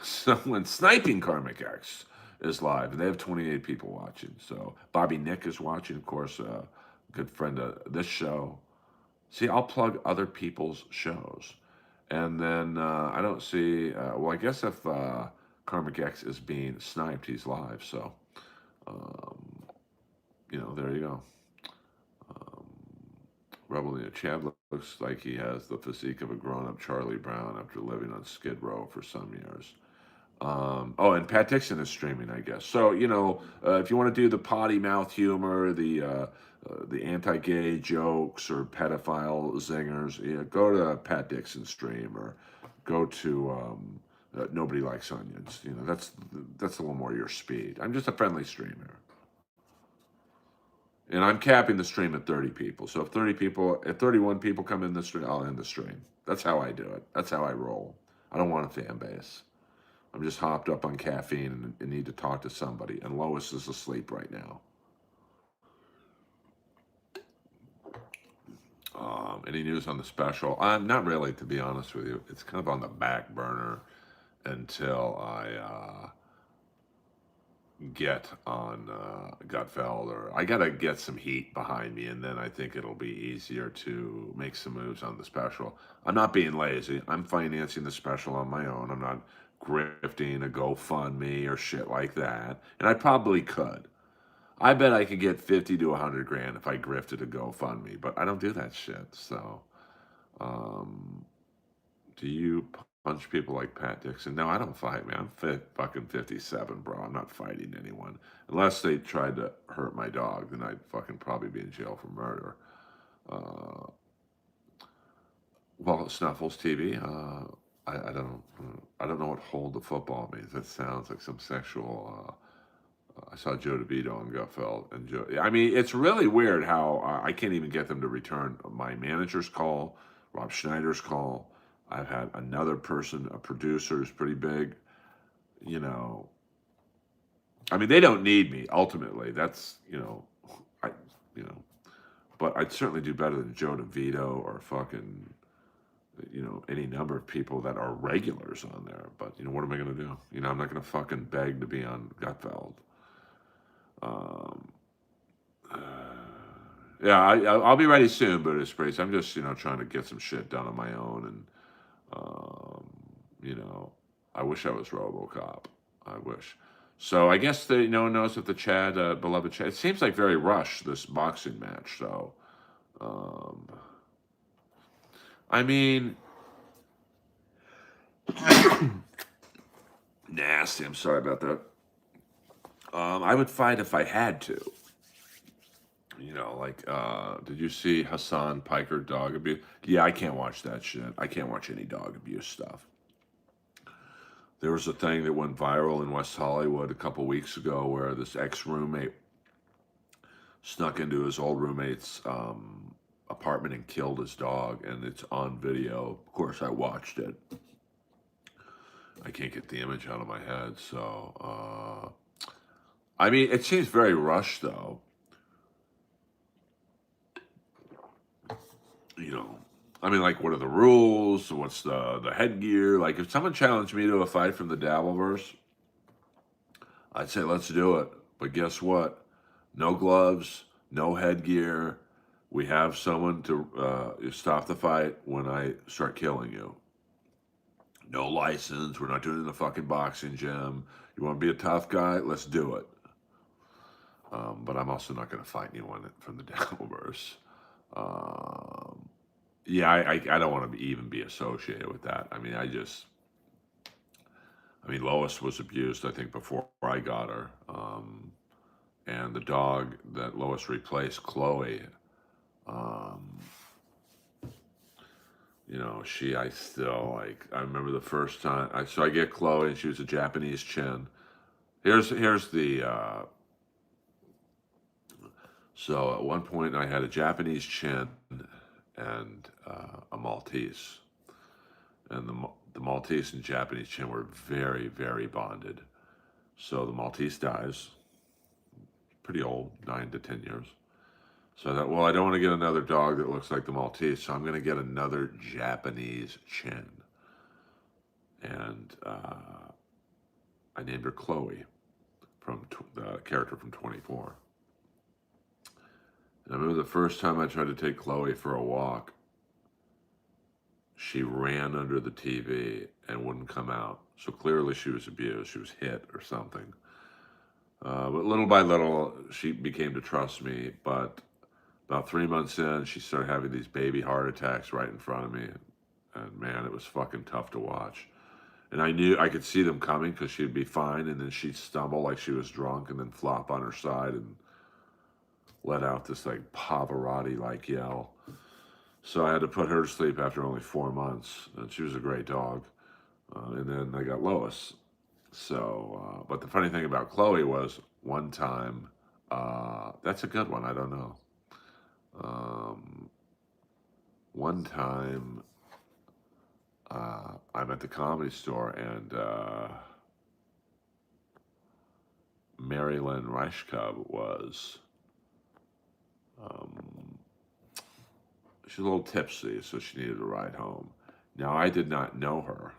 someone sniping Karmic X is live, and they have 28 people watching. So Bobby Nick is watching, of course, a good friend of this show. See, I'll plug other people's shows, and then I don't see. Well, I guess if Karmic X is being sniped, he's live. So, um, there you go. Um, Rebel Chad looks like he has the physique of a grown-up Charlie Brown after living on Skid Row for some years. And Pat Dixon is streaming, I guess. So if you want to do the potty mouth humor, the anti-gay jokes or pedophile zingers, go to Pat Dixon's stream or go to Nobody Likes Onions. That's a little more your speed. I'm just a friendly streamer. And I'm capping the stream at 30 people. So if 31 people come in the stream, I'll end the stream. That's how I do it. That's how I roll. I don't want a fan base. I'm just hopped up on caffeine and need to talk to somebody. And Lois is asleep right now. Any news on the special? Not really, to be honest with you. It's kind of on the back burner until I get on Gutfeld, or I got to get some heat behind me, and then I think it'll be easier to make some moves on the special. I'm not being lazy. I'm financing the special on my own. I'm not grifting a GoFundMe or shit like that. And I probably could. I bet I could get 50 to 100 grand if I grifted a GoFundMe, but I don't do that shit. So, um, do you punch people like Pat Dixon? No, I don't fight, man. I'm fucking 57, bro. I'm not fighting anyone. Unless they tried to hurt my dog, then I'd fucking probably be in jail for murder. Uh, well, Snuffles TV. I don't know what hold the football means. That sounds like some sexual. I saw Joe DeVito on Gutfeld, and Joe. I mean, it's really weird how I can't even get them to return my manager's call, Rob Schneider's call. I've had another person, a producer who's pretty big. You know, I mean, they don't need me ultimately. That's, I, you know, but I'd certainly do better than Joe DeVito or fucking, any number of people that are regulars on there. But what am I gonna do? I'm not gonna fucking beg to be on Gutfeld. Um, yeah, I'll be ready soon, Buddhist Priest. I'm just trying to get some shit done on my own, and um, you know, I wish I was RoboCop. I wish. So I guess no one knows if the Chad, beloved Chad. It seems like very rushed this boxing match. So, um, I mean, nasty. I'm sorry about that. I would fight if I had to. Like, did you see Hassan Piker dog abuse? Yeah, I can't watch that shit. I can't watch any dog abuse stuff. There was a thing that went viral in West Hollywood a couple weeks ago where this ex-roommate snuck into his old roommate's apartment and killed his dog, and it's on video. Of course, I watched it. I can't get the image out of my head, so I mean, it seems very rushed, though. I mean, like, what are the rules? What's the headgear? Like, if someone challenged me to a fight from the Dabbleverse, I'd say let's do it. But guess what? No gloves, no headgear. We have someone to stop the fight when I start killing you. No license. We're not doing it in a fucking boxing gym. You want to be a tough guy? Let's do it. But I'm also not going to fight anyone from the Dabbleverse. Yeah, I don't want to even be associated with that. I mean, Lois was abused, I think, before I got her. And the dog that Lois replaced, Chloe, um, I still like. I remember the first time. So I get Chloe, and she was a Japanese chin. Here's the. So at one point, I had a Japanese chin and a Maltese, and the Maltese and Japanese chin were very, very bonded. So the Maltese dies, pretty old, 9 to 10 years. So I thought, well, I don't want to get another dog that looks like the Maltese, so I'm going to get another Japanese chin. And I named her Chloe, from the character from 24. And I remember the first time I tried to take Chloe for a walk, she ran under the TV and wouldn't come out. So clearly she was abused. She was hit or something. But little by little, she became to trust me. But about 3 months in, she started having these baby heart attacks right in front of me. And man, it was fucking tough to watch. And I knew I could see them coming because she'd be fine. And then she'd stumble like she was drunk and then flop on her side and let out this like Pavarotti-like yell. So I had to put her to sleep after only 4 months. And she was a great dog. And then I got Lois. So, but the funny thing about Chloe was one time, that's a good one. I don't know. One time, I'm at the Comedy Store and Mary Lynn Reichkub was, she's a little tipsy, so she needed a ride home. Now, I did not know her.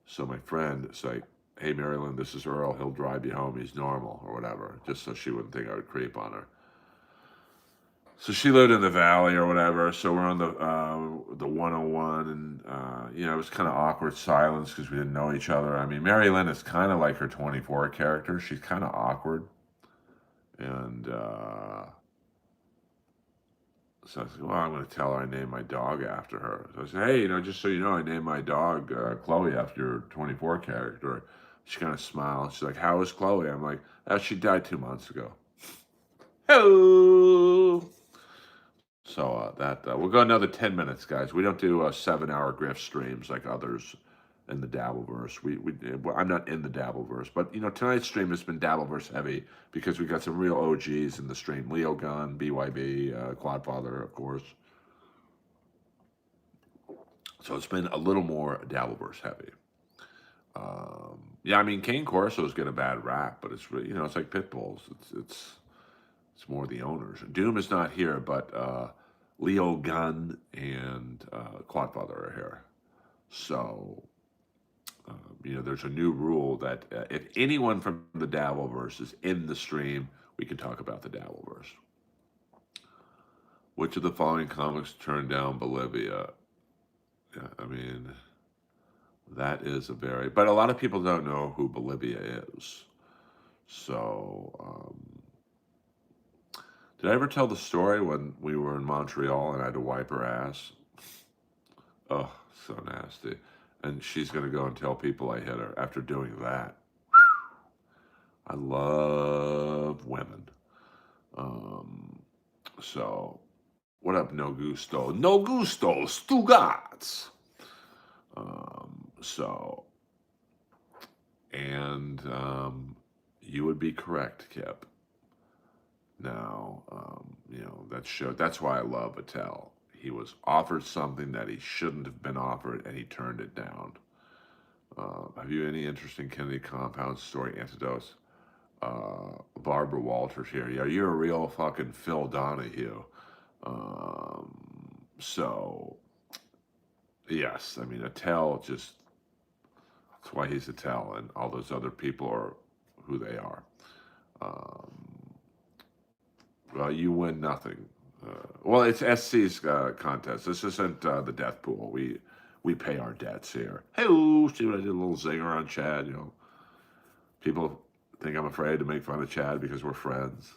So my friend is like, hey, Marilyn, this is Earl. He'll drive you home. He's normal or whatever, just so she wouldn't think I would creep on her. So she lived in the valley or whatever. So we're on the 101, and it was kind of awkward silence because we didn't know each other. I mean, Mary Lynn is kind of like her 24 character. She's kind of awkward, and so I said, well, I'm going to tell her I named my dog after her. So I said, hey, just so you know, I named my dog Chloe after your 24 character. She kind of smiled. She's like, how is Chloe? I'm like, she died 2 months ago. Hello. So we'll go another 10 minutes, guys. We don't do 7-hour grift streams like others in the Dabbleverse. I'm not in the Dabbleverse, but tonight's stream has been Dabbleverse heavy because we got some real OGs in the stream. Leo Gunn, BYB, Quadfather, of course. So it's been a little more Dabbleverse heavy. Yeah, I mean, cane corsos get a bad rap, but it's really, it's like pit bulls. It's more the owners. Doom is not here, but Leo Gunn and Quadfather are here. So there's a new rule that if anyone from the Dabbleverse is in the stream, we can talk about the Dabbleverse. Which of the following comics turned down Bolivia? Yeah, I mean, that is a very, but a lot of people don't know who Bolivia is. So, did I ever tell the story when we were in Montreal and I had to wipe her ass? Oh, so nasty. And she's going to go and tell people I hit her after doing that. I love women. So, what up, No Gusto? No Gusto, Stugats. So, and you would be correct, Kip. Now, that's why I love Attell. He was offered something that he shouldn't have been offered, and he turned it down. Have you any interesting Kennedy compound story anecdotes? Barbara Walters here. Yeah, you're a real fucking Phil Donahue. So, yes, I mean, Attell just, that's why he's Attell, and all those other people are who they are. Well, you win nothing. Well, it's SC's contest. This isn't the death pool. We pay our debts here. Hey, see what I did? A little zinger on Chad. People think I'm afraid to make fun of Chad because we're friends.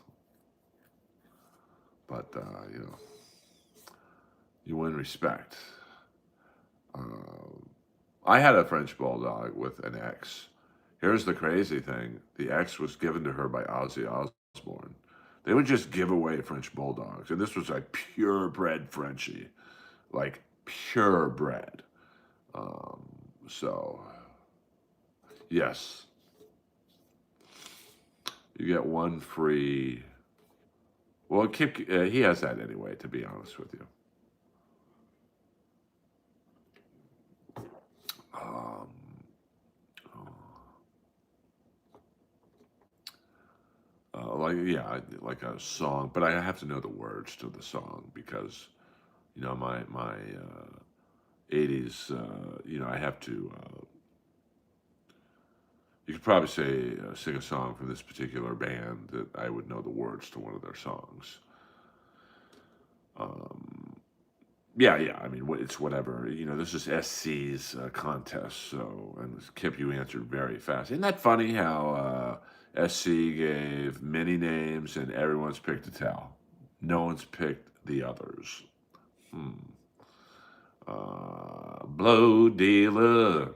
But you win respect. I had a French bulldog with an ex. Here's the crazy thing: the ex was given to her by Ozzy Osbourne. They would just give away French bulldogs, and this was a purebred Frenchie, like purebred. So, yes, you get one free. Well, Kip, he has that anyway. To be honest with you. Like a song, but I have to know the words to the song because, my 80s. I have to. You could probably say sing a song from this particular band that I would know the words to one of their songs. Yeah. I mean, it's whatever. This is SC's contest. So, and Kip, you answered very fast. Isn't that funny how SC gave many names and everyone's picked Attell? No one's picked the others. Blow dealer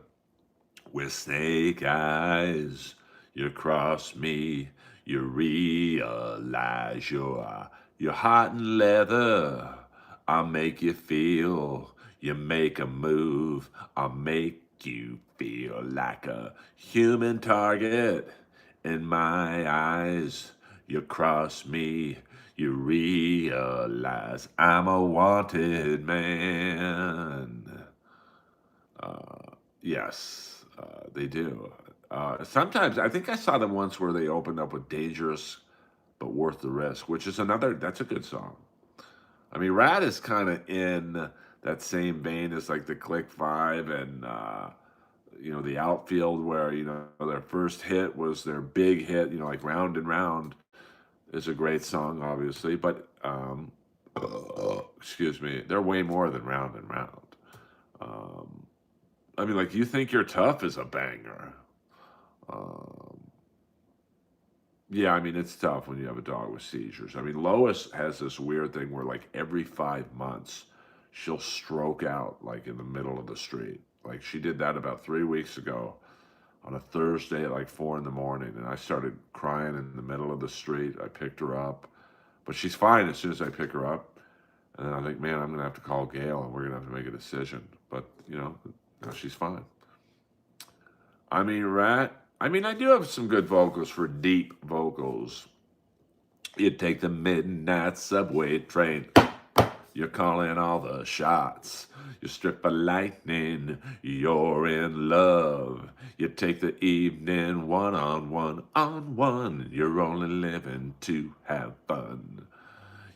with snake eyes, you cross me, you realize you're hot and leather. I'll make you feel, you make a move, I'll make you feel like a human target. In my eyes, you cross me, you realize I'm a wanted man. Yes, they do. Sometimes, I think I saw them once where they opened up with Dangerous but Worth the Risk, which is that's a good song. I mean, Rat is kind of in that same vein as like the Click Five and the Outfield, where their first hit was their big hit. Like Round and Round is a great song, obviously, but excuse me, they're way more than Round and Round. I mean, like, You Think You're Tough is a banger. Yeah, I mean, it's tough when you have a dog with seizures. I mean, Lois has this weird thing where, like, every 5 months, she'll stroke out, like, in the middle of the street. Like, she did that about 3 weeks ago on a Thursday at, like, 4 in the morning. And I started crying in the middle of the street. I picked her up. But she's fine as soon as I pick her up. And then I think, man, I'm going to have to call Gail and we're going to have to make a decision. But, now she's fine. I mean, I do have some good vocals for deep vocals. You take the midnight subway train. You're calling all the shots. You strip a lightning, you're in love. You take the evening on one. You're only living to have fun.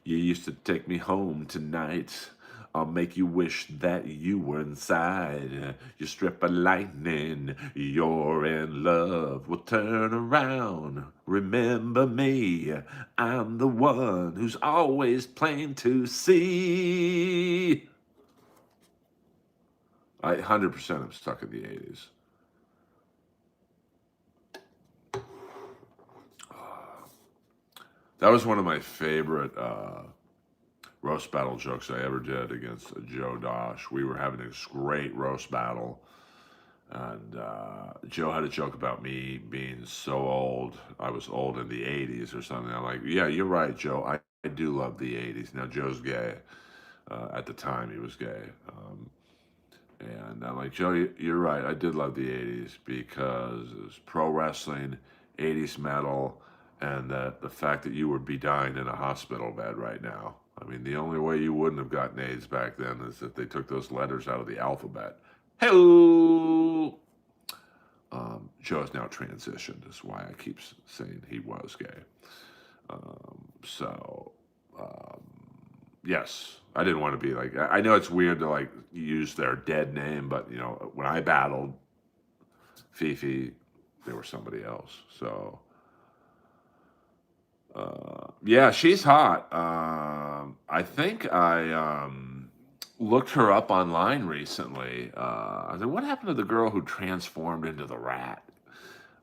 You used to take me home tonight. I'll make you wish that you were inside. You strip a lightning, you're in love. Well, turn around, remember me. I'm the one who's always plain to see. I 100% am stuck in the 80s. That was one of my favorite roast battle jokes I ever did against Joe Dosh. We were having this great roast battle, and Joe had a joke about me being so old. I was old in the 80s or something. I'm like, yeah, you're right, Joe. I do love the 80s. Now, Joe's gay. At the time, he was gay. And I'm like, Joe, you're right. I did love the 80s because it was pro wrestling, 80s metal, and the fact that you would be dying in a hospital bed right now. I mean, the only way you wouldn't have gotten AIDS back then is if they took those letters out of the alphabet. Hello! Joe has now transitioned, is why I keep saying he was gay. So, um, yes, I didn't want to be like. I know it's weird to like use their dead name, but you know, when I battled Fifi, they were somebody else. So, yeah, she's hot. I think I looked her up online recently. I said, "What happened to the girl who transformed into the rat?"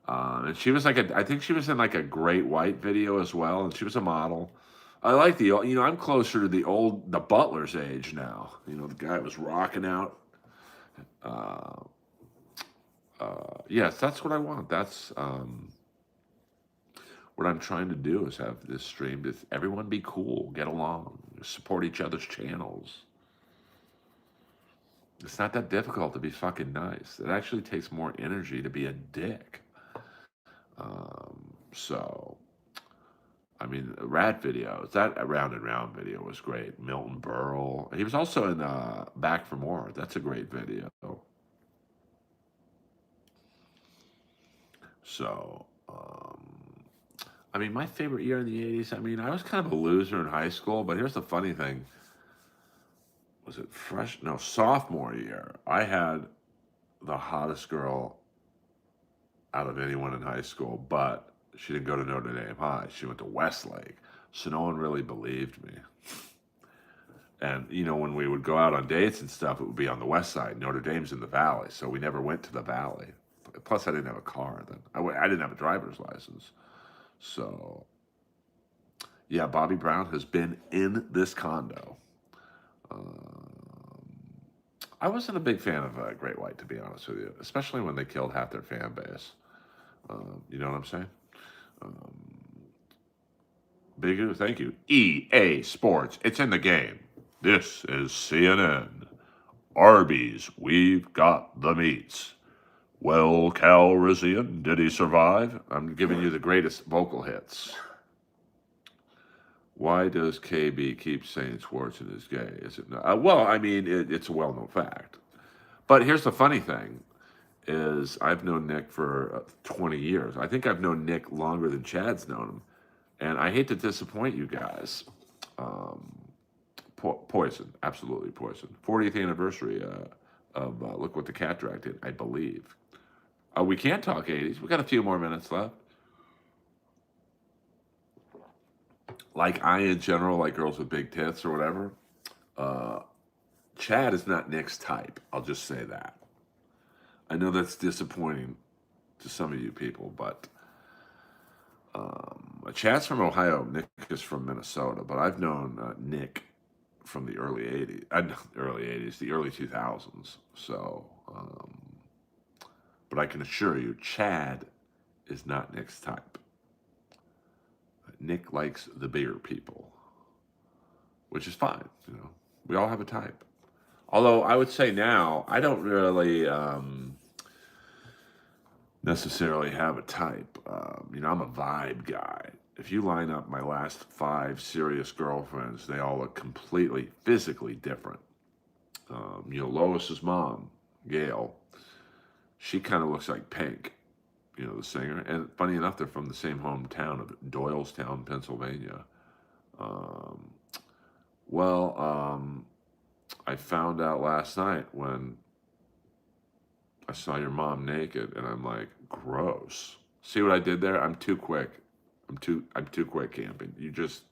And she was like I think she was in like a Great White video as well, and she was a model. I like I'm closer to the Butler's age now. You know, the guy was rocking out. Uh, yes, that's what I want. That's what I'm trying to do is have this stream. Everyone be cool, get along, support each other's channels. It's not that difficult to be fucking nice. It actually takes more energy to be a dick. So, I mean, Rat videos, that Round and Round video was great. Milton Berle. He was also in Back for More. That's a great video. So, I mean, my favorite year in the 80s, I mean, I was kind of a loser in high school, but here's the funny thing. Was it sophomore year? I had the hottest girl out of anyone in high school, but she didn't go to Notre Dame High. She went to Westlake. So no one really believed me. And, you know, when we would go out on dates and stuff, it would be on the west side. Notre Dame's in the valley, so we never went to the valley. Plus, I didn't have a car then. I didn't have a driver's license. So, yeah, Bobby Brown has been in this condo. I wasn't a big fan of Great White, to be honest with you, especially when they killed half their fan base. You know what I'm saying? Big thank you. EA Sports. It's in the game. This is CNN. Arby's, we've got the meats. Well, Calrissian, did he survive? I'm giving you the greatest vocal hits. Why does KB keep saying Schwarzen is gay? Is it not? Well, I mean, it's a well-known fact. But here's the funny thing: is I've known Nick for 20 years. I think I've known Nick longer than Chad's known him, and I hate to disappoint you guys. Poison, absolutely poison. 40th anniversary of Look What the Cat Dragged did, I believe. We can't talk 80s. We got a few more minutes left. Like I, in general, like girls with big tits or whatever. Chad is not Nick's type. I'll just say that. I know that's disappointing to some of you people, but Chad's from Ohio. Nick is from Minnesota, but I've known Nick from the early 80s. The early 2000s. So, but I can assure you, Chad is not Nick's type. Nick likes the bigger people, which is fine. You know, we all have a type. Although I would say now, I don't really necessarily have a type. You know, I'm a vibe guy. if you line up my last 5 serious girlfriends, they all look completely physically different. Lois's mom, Gail, she kind of looks like Pink, the singer. And funny enough, they're from the same hometown of Doylestown, Pennsylvania. Um, well, I found out last night when I saw your mom naked, and I'm like, gross. See what I did there? I'm too quick. I'm too quick camping. You just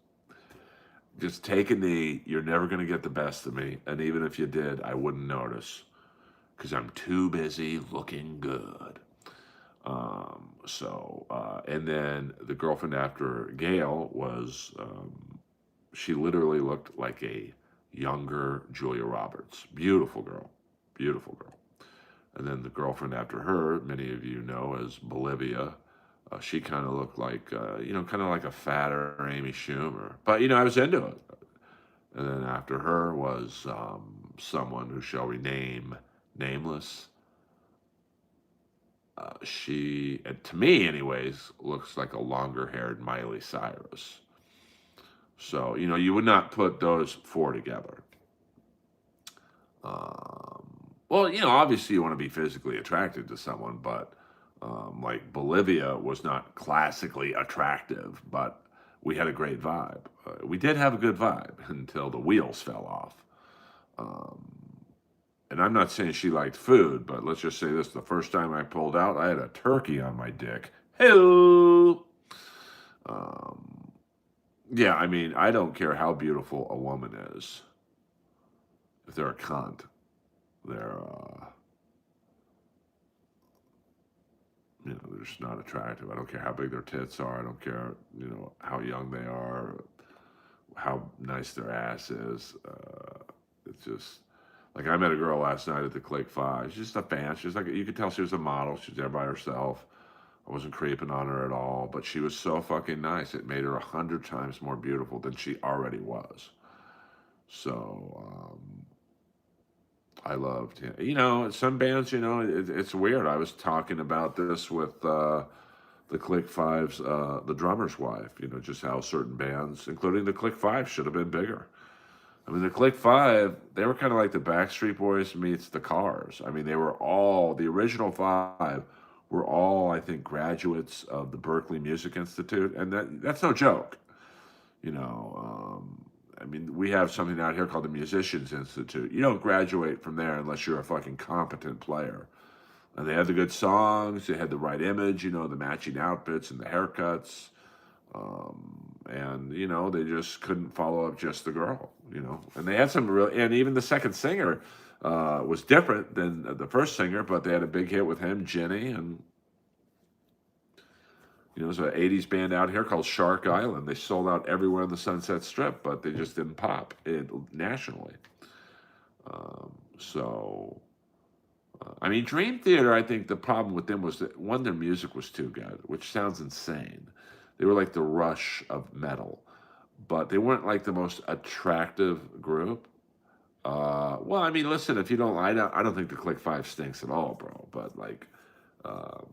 take a knee. You're never gonna get the best of me, and even if you did, I wouldn't notice because I'm too busy looking good. And then the girlfriend after Gail was, she literally looked like a younger Julia Roberts. Beautiful girl. And then the girlfriend after her, many of you know as Bolivia. She kind of looked like, kind of like a fatter Amy Schumer. But, I was into it. And then after her was someone who shall remain nameless. She, and to me anyways, looks like a longer haired Miley Cyrus. So, you would not put those four together. Well, obviously you want to be physically attracted to someone, but like Bolivia was not classically attractive, but we had a great vibe. We did have a good vibe until the wheels fell off. Um, and I'm not saying she liked food, but let's just say this: the first time I pulled out, I had a turkey on my dick. Hello. Um, yeah, I mean, I don't care how beautiful a woman is. If they're a cunt, they're they're just not attractive. I don't care how big their tits are. I don't care, how young they are, how nice their ass is. It's just like I met a girl last night at the Click Five. She's just a fan. She's like, you could tell she was a model. She's there by herself. I wasn't creeping on her at all, but she was so fucking nice. It made her 100 times more beautiful than she already was. So I loved him. Some bands, it's weird. I was talking about this with the Click Five's, the drummer's wife, just how certain bands, including the Click Five, should have been bigger. I mean, the Click Five, they were kind of like the Backstreet Boys meets the Cars. I mean, the original five were all, I think, graduates of the Berklee Music Institute. And that's no joke. I mean, we have something out here called the Musicians Institute. You don't graduate from there unless you're a fucking competent player. And they had the good songs, they had the right image, the matching outfits and the haircuts. And they just couldn't follow up just the girl. And they had some real, and even the second singer was different than the first singer, but they had a big hit with him, Jenny, and there's an 80s band out here called Shark Island. They sold out everywhere on the Sunset Strip, but they just didn't pop nationally. I mean, Dream Theater, I think the problem with them was that, one, their music was too good, which sounds insane. They were like the Rush of metal, but they weren't like the most attractive group. Well, I mean, listen, if you don't, I don't think the Click Five stinks at all, bro. But like, um,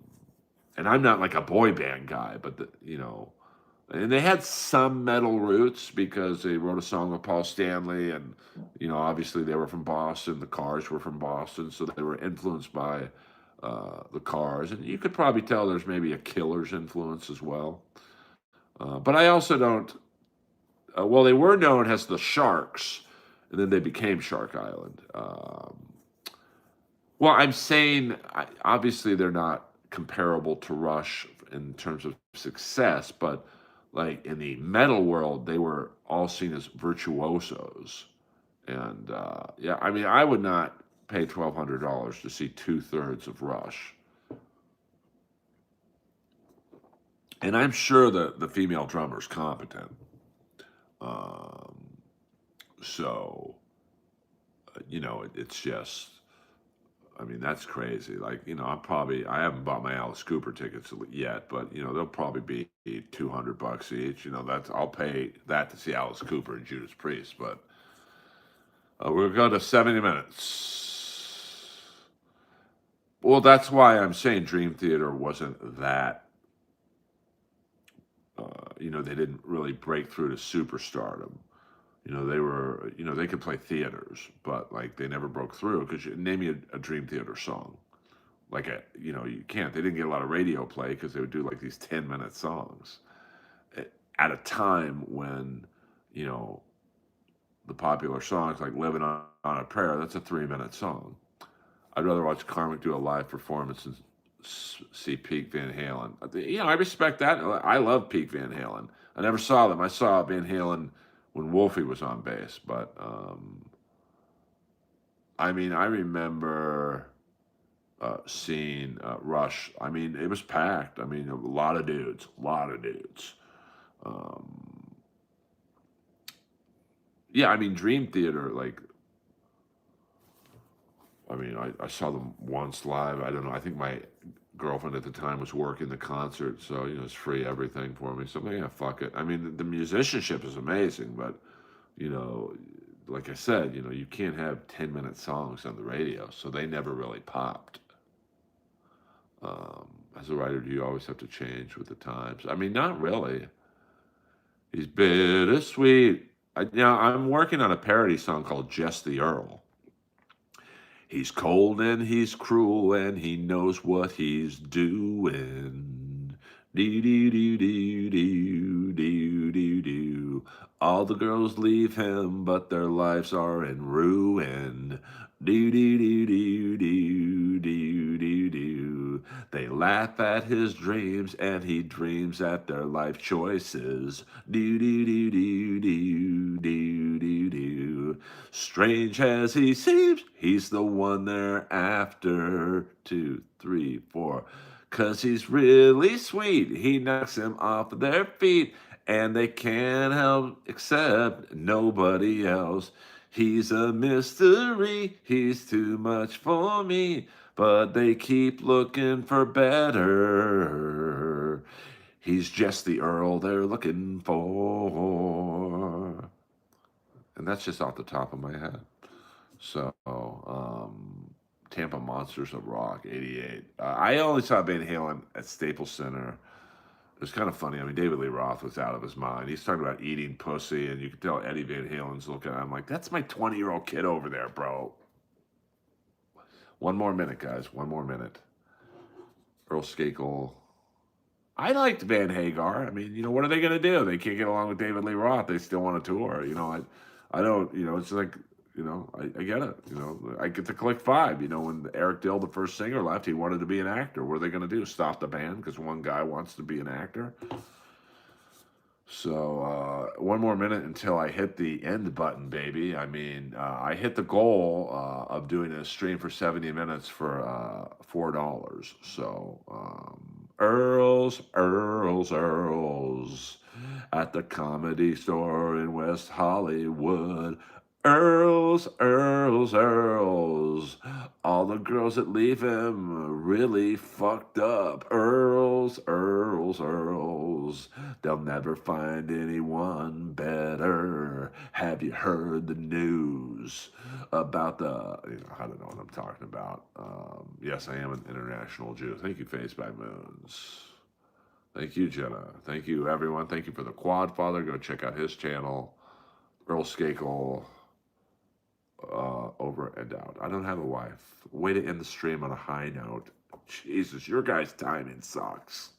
and I'm not like a boy band guy, but and they had some metal roots because they wrote a song with Paul Stanley, and obviously they were from Boston. The Cars were from Boston, so they were influenced by the Cars, and you could probably tell there's maybe a Killer's influence as well. But I also don't. Well, they were known as the Sharks, and then they became Shark Island. Well, I'm saying obviously they're not comparable to Rush in terms of success, but like in the metal world, they were all seen as virtuosos. And yeah, I mean, I would not pay $1,200 to see two-thirds of Rush. And I'm sure that the female drummer's competent. Um, so, it's just, I mean, that's crazy. Like, I haven't bought my Alice Cooper tickets yet, but, they'll probably be $200 each. I'll pay that to see Alice Cooper and Judas Priest, but we're going to 70 minutes. Well, that's why I'm saying Dream Theater wasn't that, they didn't really break through to superstardom. They were, they could play theaters, but like they never broke through because name me a Dream Theater song. Like you can't. They didn't get a lot of radio play because they would do like these 10-minute songs at a time when, you know, the popular songs like "Living on a Prayer." That's a 3-minute song. I'd rather watch Carmick do a live performance than see Peak Van Halen. I respect that. I love Peak Van Halen. I never saw them. I saw Van Halen when Wolfie was on bass, but I mean, I remember seeing Rush. I mean, it was packed. I mean, a lot of dudes, a lot of dudes. Um, yeah, I mean, Dream Theater, like, I mean, I saw them once live. I don't know. I think my girlfriend at the time was working the concert, so it's free everything for me. So I'm like, yeah, fuck it. I mean, the musicianship is amazing, but you know, like I said, you can't have 10-minute songs on the radio, so they never really popped. As a writer, do you always have to change with the times? I mean, not really. He's bittersweet. I'm working on a parody song called "Just the Earl." He's cold and he's cruel and he knows what he's doing. Do do do do do do do do. All the girls leave him, but their lives are in ruin. Do do do do do do do do. They laugh at his dreams and he dreams at their life choices. Do do do do do do do do. Strange as he seems, he's the one they're after. 2, 3, 4. 'Cause he's really sweet. He knocks them off their feet, and they can't help except nobody else. He's a mystery. He's too much for me, but they keep looking for better. He's just the Earl they're looking for. And that's just off the top of my head. So, Tampa Monsters of Rock, '88. I only saw Van Halen at Staples Center. It was kind of funny. I mean, David Lee Roth was out of his mind. He's talking about eating pussy, and you could tell Eddie Van Halen's looking at him like, that's my 20-year-old kid over there, bro. One more minute, guys. One more minute. Earl Skakel. I liked Van Hagar. I mean, what are they going to do? They can't get along with David Lee Roth. They still want to tour. I don't, it's like, I get it. I get to click 5. When Eric Dill, the first singer, left, he wanted to be an actor. What are they going to do? Stop the band because one guy wants to be an actor? So, one more minute until I hit the end button, baby. I mean, I hit the goal of doing a stream for 70 minutes for $4. So, Earls at the Comedy Store in West Hollywood. Earls. All the girls that leave him really fucked up. Earls. They'll never find anyone better. Have you heard the news about the? I don't know what I'm talking about. Yes, I am an international Jew. Thank you, Face by Moons. Thank you, Jenna. Thank you, everyone. Thank you for the Quad Father. Go check out his channel, Earl Skakel. Over and out. I don't have a wife. Way to end the stream on a high note. Jesus, your guys' timing sucks.